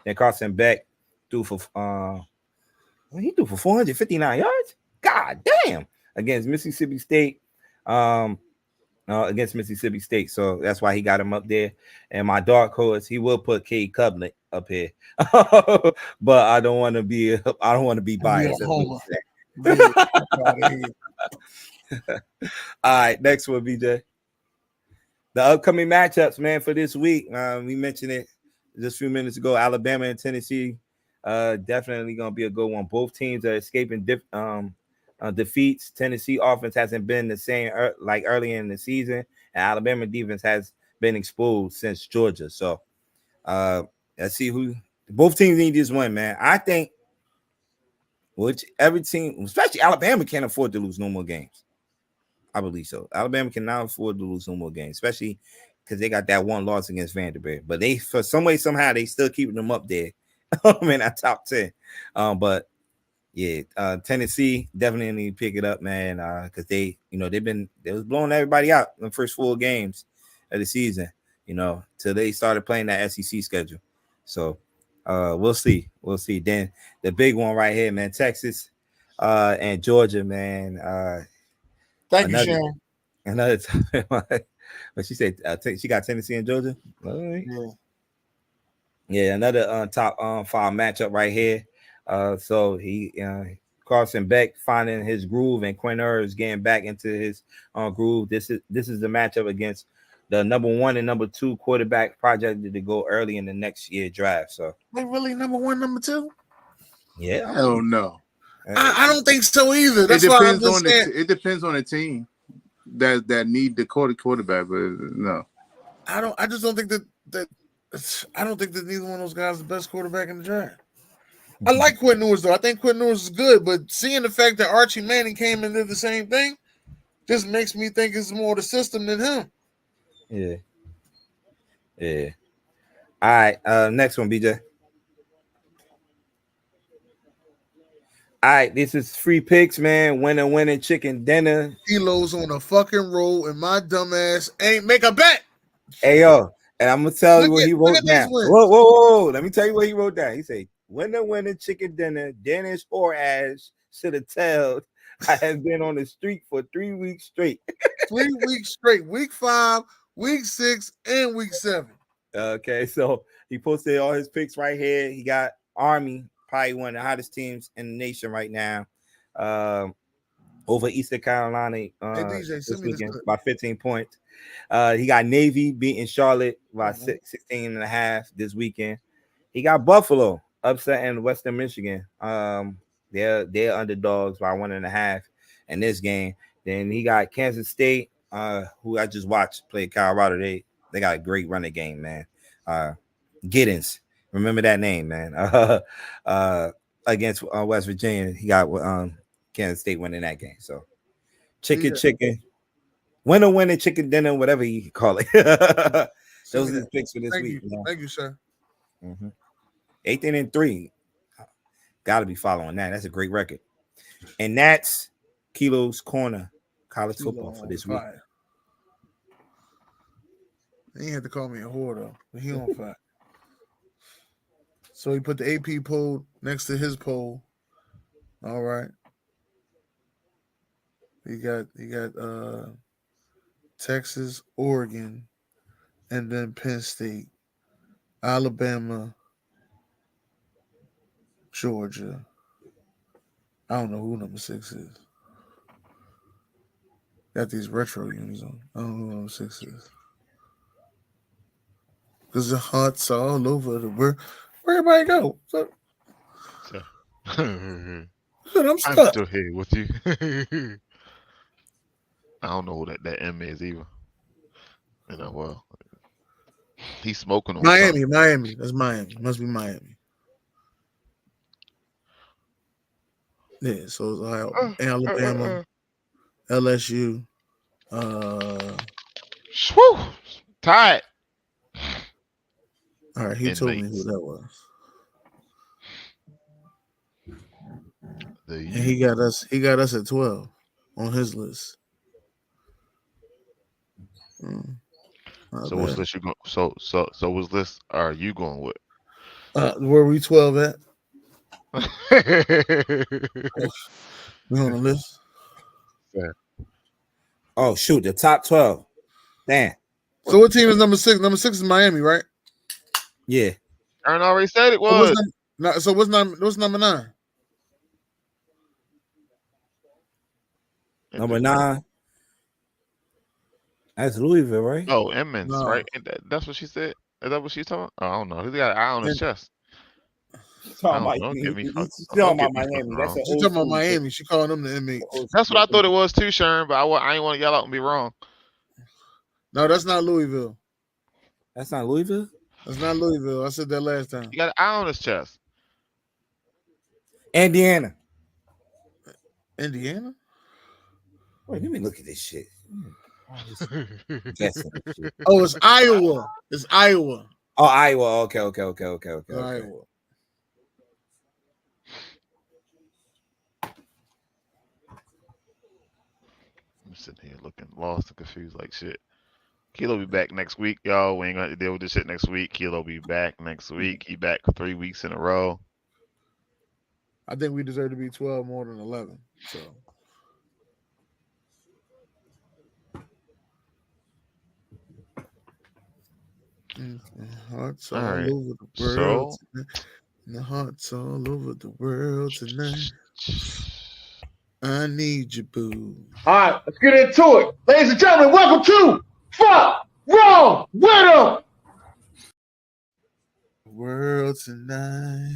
Then Carson Beck threw for 459 yards. God damn, against Mississippi State. Against Mississippi State, so that's why he got him up there. And my dark horse, he will put Cade Klubnik up here, but I don't want to be biased. All right, next one, BJ. The upcoming matchups, man, for this week. We mentioned it just a few minutes ago. Alabama and Tennessee, definitely gonna be a good one. Both teams are escaping defeats. Tennessee offense hasn't been the same like early in the season, and Alabama defense has been exposed since Georgia. So let's see who both teams need this win, man. I think every team, especially Alabama, can't afford to lose no more games. I believe so. Alabama cannot afford to lose no more games, especially because they got that one loss against Vanderbilt. But they, for some way, somehow, they still keeping them up there in that top 10. But yeah, Tennessee definitely pick it up, man, because they was blowing everybody out in the first 4 games, of the season, till they started playing that SEC schedule. So we'll see. We'll see. Then the big one right here, man, Texas and Georgia, man. Thank you, Sharon. Another time. But she said she got Tennessee and Georgia. All right. Yeah, another top 5 matchup right here. So he Carson Beck finding his groove, and Quinn Ewers getting back into his groove. This is the matchup against the number 1 and number 2 quarterback projected to go early in the next year draft. So they really number 1, number 2? Yeah, hell no. I don't think so either. That's why I'm just saying. It depends on the team that need the quarterback, but no. I just don't think that I don't think that neither one of those guys is the best quarterback in the draft. I like Quinn Ewers though. I think Quinn Ewers is good, but seeing the fact that Archie Manning came and did the same thing just makes me think it's more the system than him. Yeah. All right. Next one, BJ. All right, this is free picks, man. Winning chicken dinner. Kilo's on a fucking roll, and my dumbass ain't make a bet. Hey yo, and I'm gonna tell you what he wrote down. Whoa! Let me tell you what he wrote down. He said, "Winning chicken dinner. Dennis or Ash should have told I have been on the street for 3 weeks straight. 3 weeks straight. Week 5, week 6, and week 7. Okay, so he posted all his picks right here. He got Army, probably one of the hottest teams in the nation right now. Over Eastern Carolina this weekend by 15 points. He got Navy beating Charlotte by 16 and a half this weekend. He got Buffalo upsetting Western Michigan. They're underdogs by 1.5 in this game. Then he got Kansas State, who I just watched play Colorado. They got a great running game, man. Giddens, remember that name, man. Against West Virginia, he got Kansas State winning that game. So chicken, winning chicken dinner, whatever you call it. Those are his picks for this week. Thank you, sir. 18-3. Got to be following that. That's a great record. And that's Kilo's Corner college football for this week. He had to call me a whore though, but he on fire. So he put the AP poll next to his poll. All right. He got Texas, Oregon, and then Penn State, Alabama, Georgia. I don't know who number 6 is. Got these retro unis on. I don't know who number 6 is. Because the hearts all over the world. Where everybody go? I'm stuck. still here with you. I don't know who that M is either. Well, he's smoking on Miami. That's Miami. Must be Miami. Yeah, so it's Ohio, Alabama, LSU. Tied. All right, he told me who that was. And he got us at 12 on his list. So what's list you going? So what's list are you going with? Where we 12 at? We on the list. Yeah. Oh shoot, the top 12. Damn. So what team is number 6? Number 6 is Miami, right? Yeah. Aaron already said it was. So what's number 9? Number 9. That's Louisville, right? Oh, Emmons, right? That's what she said. Is that what she's talking about? Oh, I don't know. He's got an eye on his chest. She's talking about Miami. She's talking about Miami. She calling them the inmates. That's what I thought it was too, Sharon. But I ain't want to yell out and be wrong. No, that's not Louisville. That's not Louisville? That's not Louisville. I said that last time. He got an eye on his chest. Indiana. Wait, let me look at this shit. Oh, it's Iowa. It's Iowa. Oh, Iowa. Okay. Iowa. I'm sitting here looking lost and confused like shit. Kilo be back next week, y'all. We ain't gonna have to deal with this shit next week. Kilo be back next week. He back 3 weeks in a row. I think we deserve to be 12 more than 11. So. Hearts all right. over the world. The hearts all over the world tonight. I need you, boo. All right, let's get into it. Ladies and gentlemen, welcome to Fuck Wrong With 'Em. World tonight.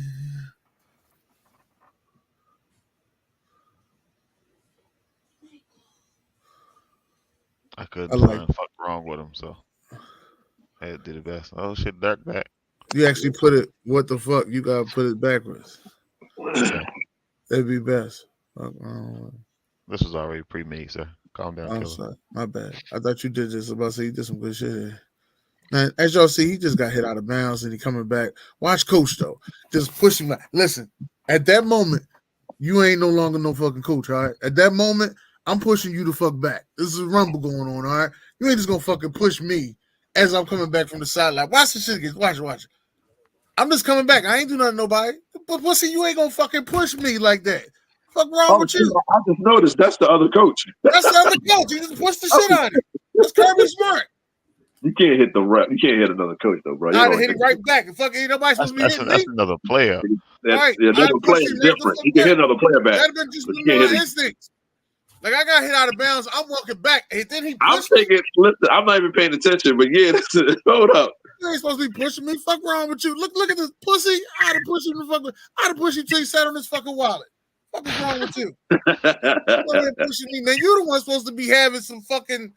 I couldn't find fuck wrong with him, so I had to do the best. Oh shit, Dirk back. You actually put it, what the fuck? You gotta put it backwards. That'd be best. This was already pre-made, sir. Calm down, I'm killer. sorry. My bad. I thought you did this. About to say you did some good shit here. Man, as y'all see, he just got hit out of bounds and he coming back. Watch Coach, though. Just push him back. Listen, at that moment, you ain't no longer no fucking coach, all right? At that moment, I'm pushing you the fuck back. This is a rumble going on, all right? You ain't just gonna fucking push me as I'm coming back from the sideline. Watch the shit again. Watch it. I'm just coming back. I ain't do nothing to nobody. But pussy, you ain't gonna fucking push me like that. Fuck wrong with you? I just noticed that's the other coach. That's the other coach. He just pushed the shit out of it. That's Kirby Smart. You can't hit the rep. You can't hit another coach though, bro. I'd have hit it right back. And fucking ain't nobody supposed to be hitting me. That's another player. Right. Another player is different. You can hit another player back. That'd have been just my instincts. Like I got hit out of bounds. I'm walking back. And then he pushed me. Listen, I'm not even paying attention, but yeah, hold up. You ain't supposed to be pushing me. Fuck wrong with you? Look at this pussy. I'd have pushed him I'd have pushed you till he sat on his fucking wallet. What is wrong with you? You're pushing me, man. You the one supposed to be having some fucking.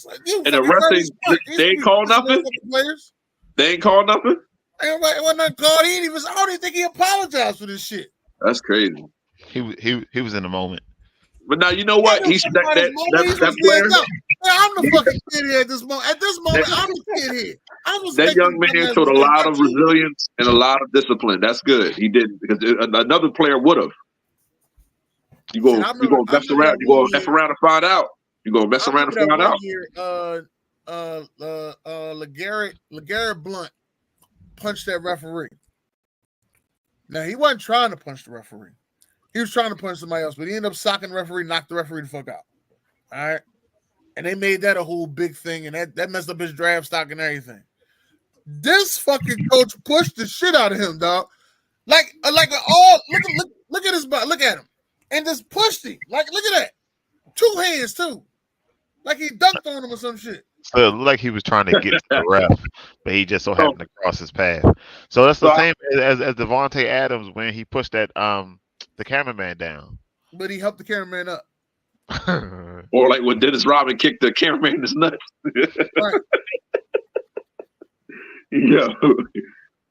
Like, and the rest they ain't call nothing. Players. They ain't call nothing. It wasn't called. I don't even think he apologized for this shit. That's crazy. He was in the moment. But now you know what? He's that player. I'm the fucking kid here at this moment. At this moment, I'm the kid here. That young man showed a lot of resilience and a lot of discipline. That's good. He didn't because another player would have. You go mess around. You go mess around and find out. You go mess around and find out. LeGarrette Blount punched that referee. Now he wasn't trying to punch the referee. He was trying to punch somebody else, but he ended up socking the referee, knocked the referee the fuck out. All right. And they made that a whole big thing, and that messed up his draft stock and everything. This fucking coach pushed the shit out of him, dog. Look at his butt. Look at him. And just pushed him. Like, look at that. 2 hands, too. Like he dunked on him or some shit. So it looked like he was trying to get to the ref, but he just so happened to cross his path. So that's the same as Devontae Adams when he pushed that the cameraman down. But he helped the cameraman up. Or like when Dennis Rodman kicked the cameraman in his nuts. Right. Yeah.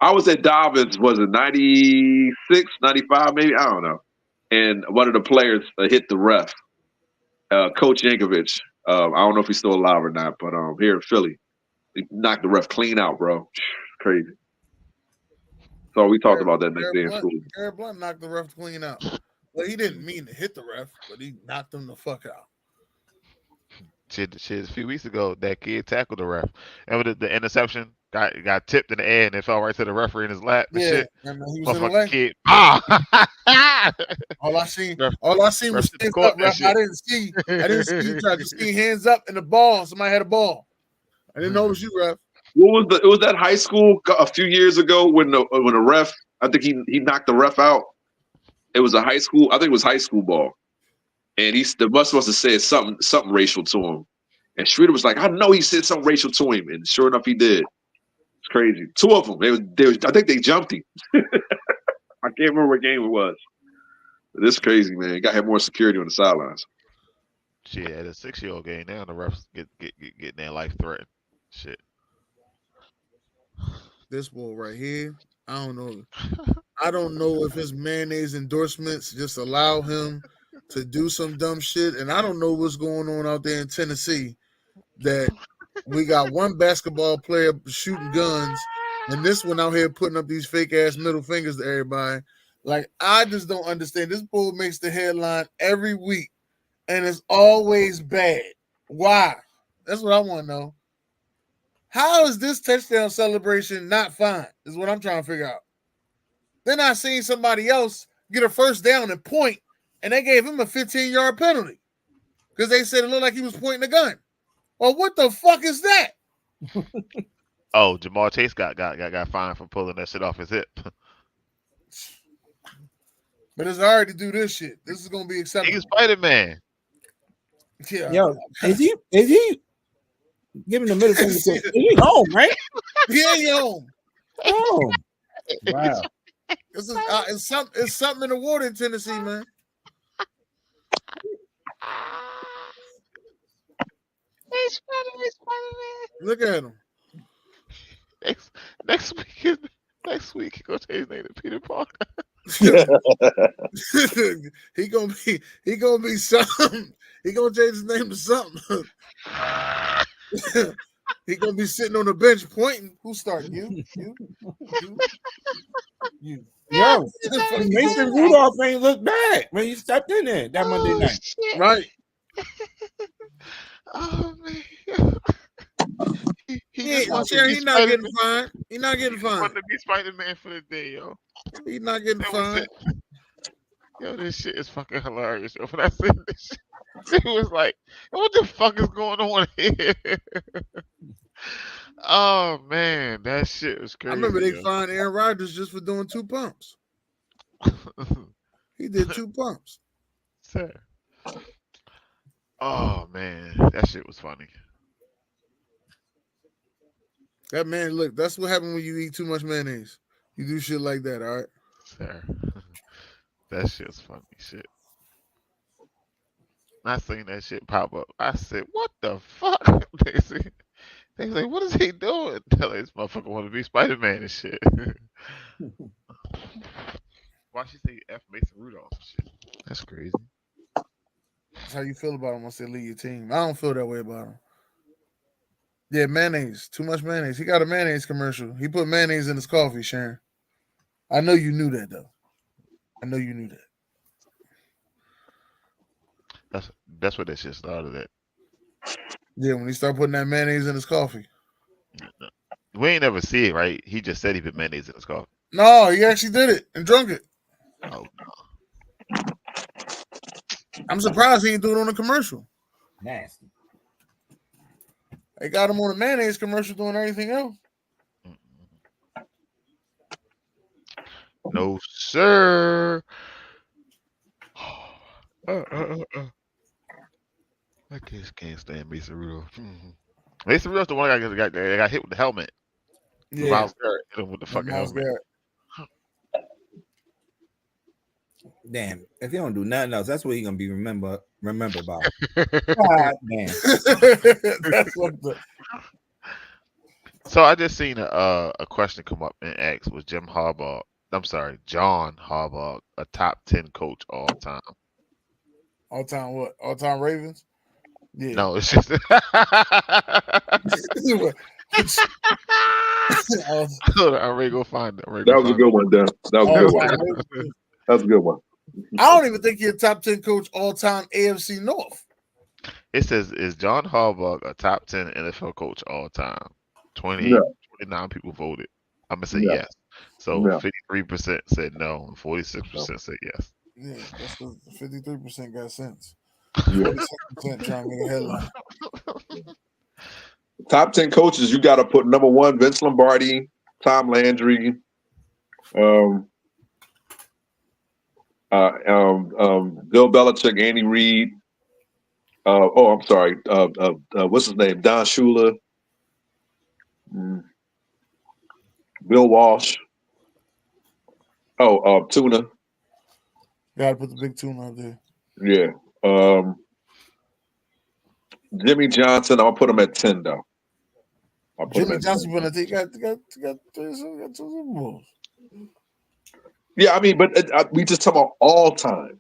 I was at Dobbins, was it 96, 95 maybe? I don't know. And one of the players hit the ref, Coach Yankovic. I don't know if he's still alive or not, but here in Philly, he knocked the ref clean out, bro. Crazy. So we talked about that next day in school. Garrett Blount knocked the ref clean out. Well, he didn't mean to hit the ref, but he knocked him the fuck out. Shit, a few weeks ago, that kid tackled the ref. And with the interception, got tipped in the air and it fell right to the referee in his lap. And shit. And he was in the way. Kid. All I seen was hands up, ref. I didn't see you tried to ski hands up in the ball. Somebody had a ball. I didn't know it was you, ref. It was that high school a few years ago when the ref, I think he knocked the ref out. It was a high school, I think it was high school ball. And the must have said something racial to him. And Schroeder was like, I know he said something racial to him. And sure enough, he did. It's crazy. 2 of them. I think they jumped him. I can't remember what game it was. But it's crazy, man. You got to have more security on the sidelines. Shit, at a 6-year-old game now, the refs getting their life threatened. Shit. This boy right here, I don't know. I don't know if his mayonnaise endorsements just allow him to do some dumb shit. And I don't know what's going on out there in Tennessee that we got one basketball player shooting guns and this one out here putting up these fake ass middle fingers to everybody. Like, I just don't understand. This bull makes the headline every week and it's always bad. Why? That's what I want to know. How is this touchdown celebration not fine? Is what I'm trying to figure out. Then I seen somebody else get a first down and point, and they gave him a 15-yard penalty because they said it looked like he was pointing a gun. Well, what the fuck is that? Oh, Jamar Chase got fined for pulling that shit off his hip. But it's hard to do this shit. This is gonna be acceptable. He's Spider-Man. Yeah. Yo, is he giving the middle finger to he home, right? He home. Oh, wow. It's something in the water in Tennessee, man. He's Spider-Man. Look at him. Next week, he gonna change his name to Peter Parker. he gonna be something. He gonna change his name to something. He gonna be sitting on the bench pointing. Who's starting? You. Yo, Mason Rudolph ain't look bad when he stepped in there that Monday night. Shit. Right. Oh man. He's not getting fined. He's not getting He fined. wanted to be Spider-Man for the day, yo. He's not getting That was fined. it. Yo, this shit is fucking hilarious. Yo, when I said this shit, it was like, what the fuck is going on here? Oh man, that shit was crazy. I remember they yo. fined Aaron Rodgers just for doing 2 pumps. He did 2 pumps. Sir. Oh man, that shit was funny. That man, look, that's what happened when you eat too much mayonnaise. You do shit like that, all right? Sir. That shit's funny shit. I seen that shit pop up. I said, what the fuck? They say, what is he doing? Tell this motherfucker want to be Spider-Man and shit. Why she say F Mason Rudolph and shit? That's crazy. That's how you feel about him once they leave your team. I don't feel that way about him. Yeah, mayonnaise. Too much mayonnaise. He got a mayonnaise commercial. He put mayonnaise in his coffee, Sharon. I know you knew that, though. I know you knew that. That's what that shit started at. Yeah, when he started putting that mayonnaise in his coffee. We ain't never see it, right? He just said he put mayonnaise in his coffee. No, he actually did it and drunk it. Oh no. I'm surprised he didn't do it on a commercial. Nasty. They got him on a mayonnaise commercial doing everything else. No, sir. I just can't stand Mason Rudolph. Mason Rudolph, the one that got hit with the helmet. Yeah. Miles Garrett hit him with the fucking Miles helmet. Garrett. Damn, if he don't do nothing else, that's what he gonna be remembered about. God damn. That's what the So I just seen a question come up and ask, was John Harbaugh a top 10 coach all time? all time what? All time Ravens? Yeah. No, it's just Hold on, I'm ready to go find it. That was a good one, Dan. That was a good one. That was a good one. I don't even think he's a top 10 coach all time AFC North. It says, is John Harbaugh a top 10 NFL coach all time? 29 people voted. I'm going to say yes. So 53% said no, and 46% said yes. Yeah, that's because 53% got sense. Yeah. 46% trying to make a headline. Top 10 coaches, you got to put number 1, Vince Lombardi, Tom Landry, Bill Belichick, Andy Reid. I'm sorry. What's his name? Don Shula. Bill Walsh. Tuna. Gotta put the big tuna out there. Yeah. Jimmy Johnson, I'll put him at 10 though. Jimmy Johnson got 2 Super Bowls. Yeah, I mean, but we just talk about all time.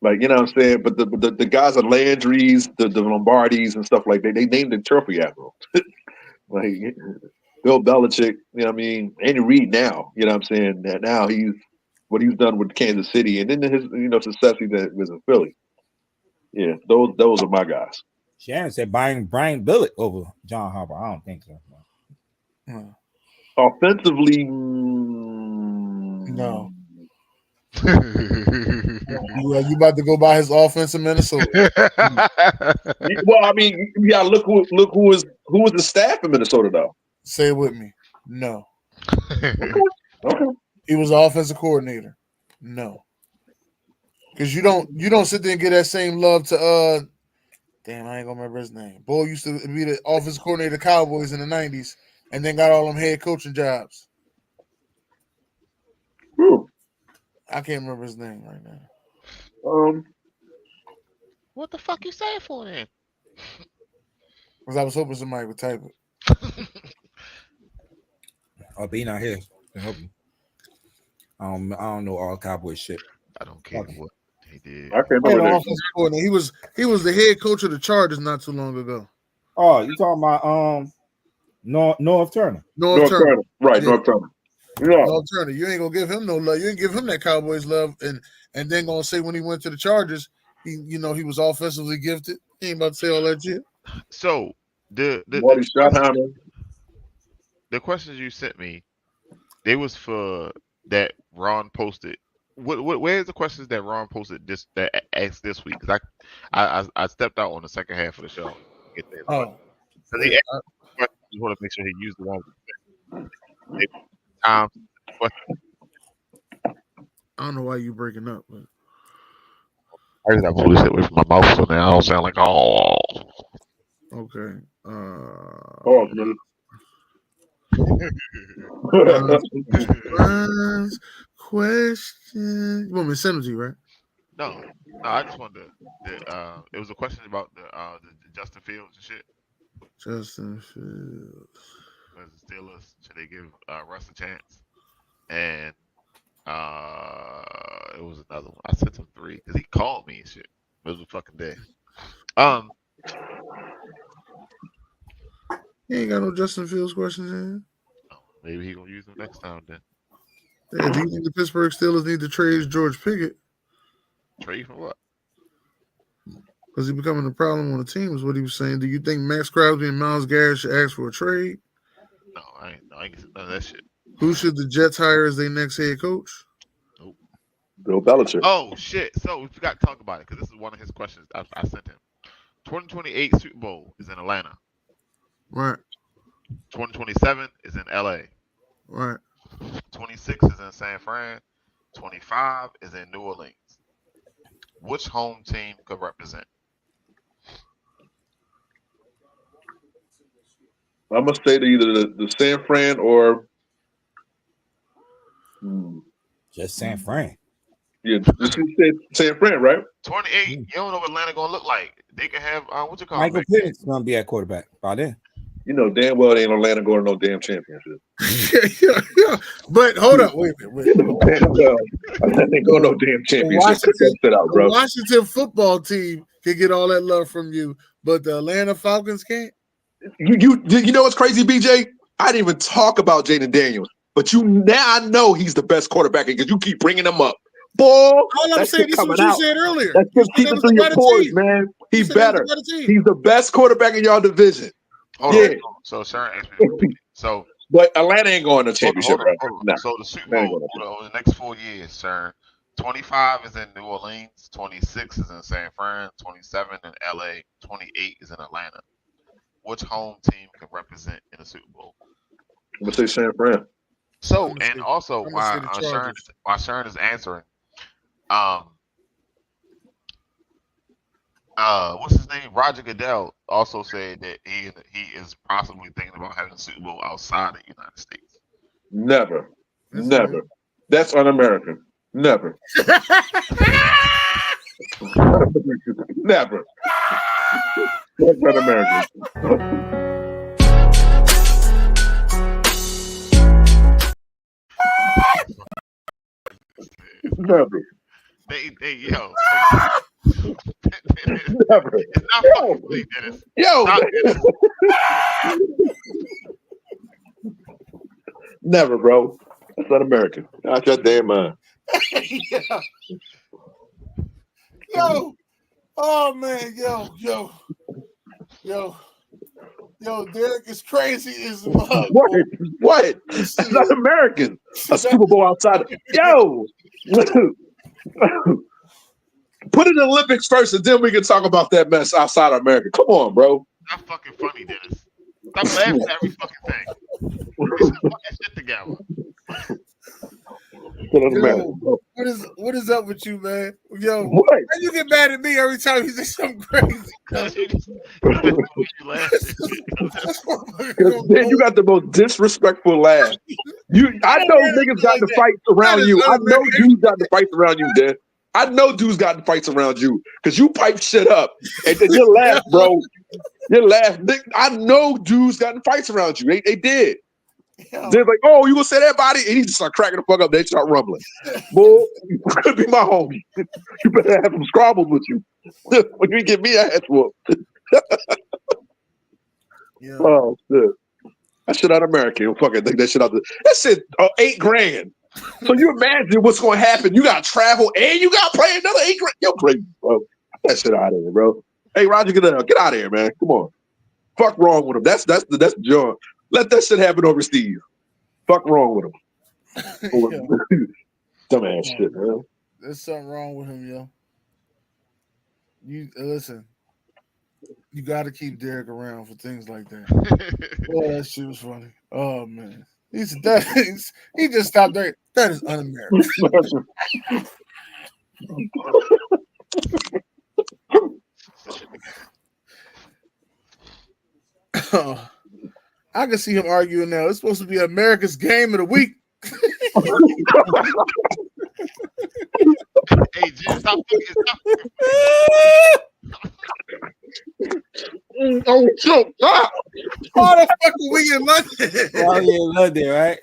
Like, you know what I'm saying? But the guys are Landry's, the Lombardis and stuff like that. They named the trophy after him. Like Bill Belichick, you know what I mean? Andy Reid now, you know what I'm saying? Now what he's done with Kansas City and then his success he did was in Philly. Yeah, those are my guys. Sharon said buying Brian Billick over John Harbaugh. I don't think so. No. Offensively, No. You about to go buy his offense in Minnesota? Well, I mean, yeah. Look who was the staff in Minnesota though. Say it with me. No. Okay. He was the offensive coordinator. No. Because you don't sit there and get that same love to damn, I ain't gonna remember his name. Boy used to be the offensive coordinator of the Cowboys in the 90s and then got all them head coaching jobs. Whew. I can't remember his name right now. What the fuck you saying for then? Because I was hoping somebody would type it. Oh, be not here. I don't know all Cowboy shit. I don't care what he did. I can't remember that. He was the head coach of the Chargers not too long ago. Oh, you talking about North Turner? North Turner. Right, Yeah. North Turner. Yeah. North Turner. You ain't gonna give him no love. You ain't give him that Cowboys love, and then gonna say when he went to the Chargers, he was offensively gifted. He ain't about to say all that shit. So the questions you sent me, they was for that Ron posted. Where's the questions that Ron posted that asked this week? Because I stepped out on the second half of the show. Get there. Oh, because he asked questions, you want to make sure he used the one. I don't know why you breaking up, but I just got to this shit away from my mouth so now I don't sound like okay. Question. You want me to send them to you, right? No, I just wanted to. It was a question about the Justin Fields and shit. Justin Fields. As the Steelers, should they give Russ a chance? And it was another one. I sent him 3 because he called me and shit. It was a fucking day. He ain't got no Justin Fields questions in. Maybe he gonna use them next time then. Yeah, do you think the Pittsburgh Steelers need to trade George Pickett? Trade for what? Because he's becoming a problem on the team, is what he was saying. Do you think Max Crosby and Myles Garrett should ask for a trade? No, I ain't none of that shit. Who should the Jets hire as their next head coach? Nope. Bill Belichick. Oh shit! So we forgot to talk about it because this is one of his questions I sent him. 2028 Super Bowl is in Atlanta. Right. 2027 is in LA. Right. 26 is in San Fran. 25 is in New Orleans. Which home team could represent? I must say to either the San Fran or just San Fran. Yeah, just San Fran, right? 28. You don't know what Atlanta gonna look like. They can have what you call Michael Penix gonna be at quarterback by then. You know damn well they ain't Atlanta going to no damn championship. yeah. But hold up, wait a minute. You know damn well Atlanta ain't going no damn championship. The Washington football team can get all that love from you, but the Atlanta Falcons can't. You know what's crazy, BJ? I didn't even talk about Jaden Daniels, but now I know he's the best quarterback because you keep bringing him up. Boy, all I'm saying, this is what you said earlier. That's just keeping through your pores, man. He's better. He's the best quarterback in y'all division. Hold on. So, sir, but Atlanta ain't going to championship, right? No. So the Super Bowl over the next 4 years, sir. 25 is in New Orleans, 26 is in San Fran, 27 in LA, 28 is in Atlanta. Which home team can represent in the Super Bowl? I'm gonna say San Fran. So, and also while Sharon is answering, what's his name? Rodger Goodell also said that he is possibly thinking about having a Super Bowl outside the United States. Never. That's un-American. Never. Never. That's un-American. Never. Yo. Never. It's not fucking funny, Dennis. Yo. Never, bro. That's not American. Out your damn mind. Yeah. Yo. Oh man, yo. Yo, Derek is crazy as a mug. What? That's not American. A Super Bowl outside. Yo, put it in the Olympics first, and then we can talk about that mess outside of America. Come on, bro. Not fucking funny, Dennis. Stop laughing at every fucking thing. Get some fucking shit together. Yo, what is up with you, man? Yo, why you get mad at me every time you say something crazy? Then you got the most disrespectful laugh. I know niggas got the fights around you. I know dudes got the fights around you, Dan. I know dudes got the fights around you because you pipe shit up and then you laugh, bro. You laugh. I know dudes got the fights around you. They did. They're like, oh, you gonna say that body? And he just start cracking the fuck up. They start rumbling. Boy, you could be my homie. You better have some squabbles with you. When you get me a ass whoop. Oh shit. That shit out of America. You fucking think that shit out there. That shit $8,000. So you imagine what's gonna happen. You gotta travel and you gotta pay another $8,000. Yo, crazy, bro. That shit out of here, bro. Hey, Rodger, get out of here, man. Come on. Fuck wrong with him. That's John. Let that shit happen overseas. Fuck wrong with him. Dumbass shit, man. There's something wrong with him, yo. You listen. You got to keep Derek around for things like that. Oh, that shit was funny. Oh man, he just stopped there. That is un-American. I can see him arguing now. It's supposed to be America's game of the week. Hey, Jim, stop. Oh, shit. Ah. Why the fuck are we in London? Oh, yeah, in London, right?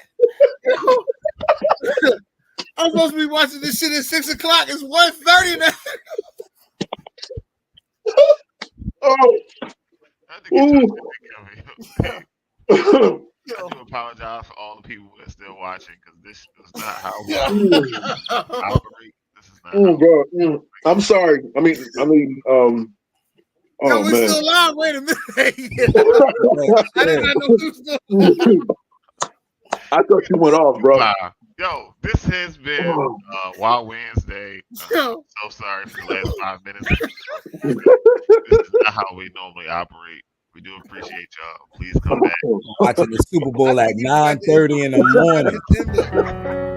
I'm supposed to be watching this shit at 6 o'clock. It's 1:30 now. Oh. I do apologize for all the people that are still watching because this is not how we operate. This is not bro. I'm sorry. I mean, No, we're man. still live. Wait a minute. I did not know we were still live. I thought you went off, bro. Yo, this has been Wild Wednesday. So sorry for the last 5 minutes. This is not how we normally operate. We do appreciate y'all. Please come back. Watching the Super Bowl at 9:30 in the morning.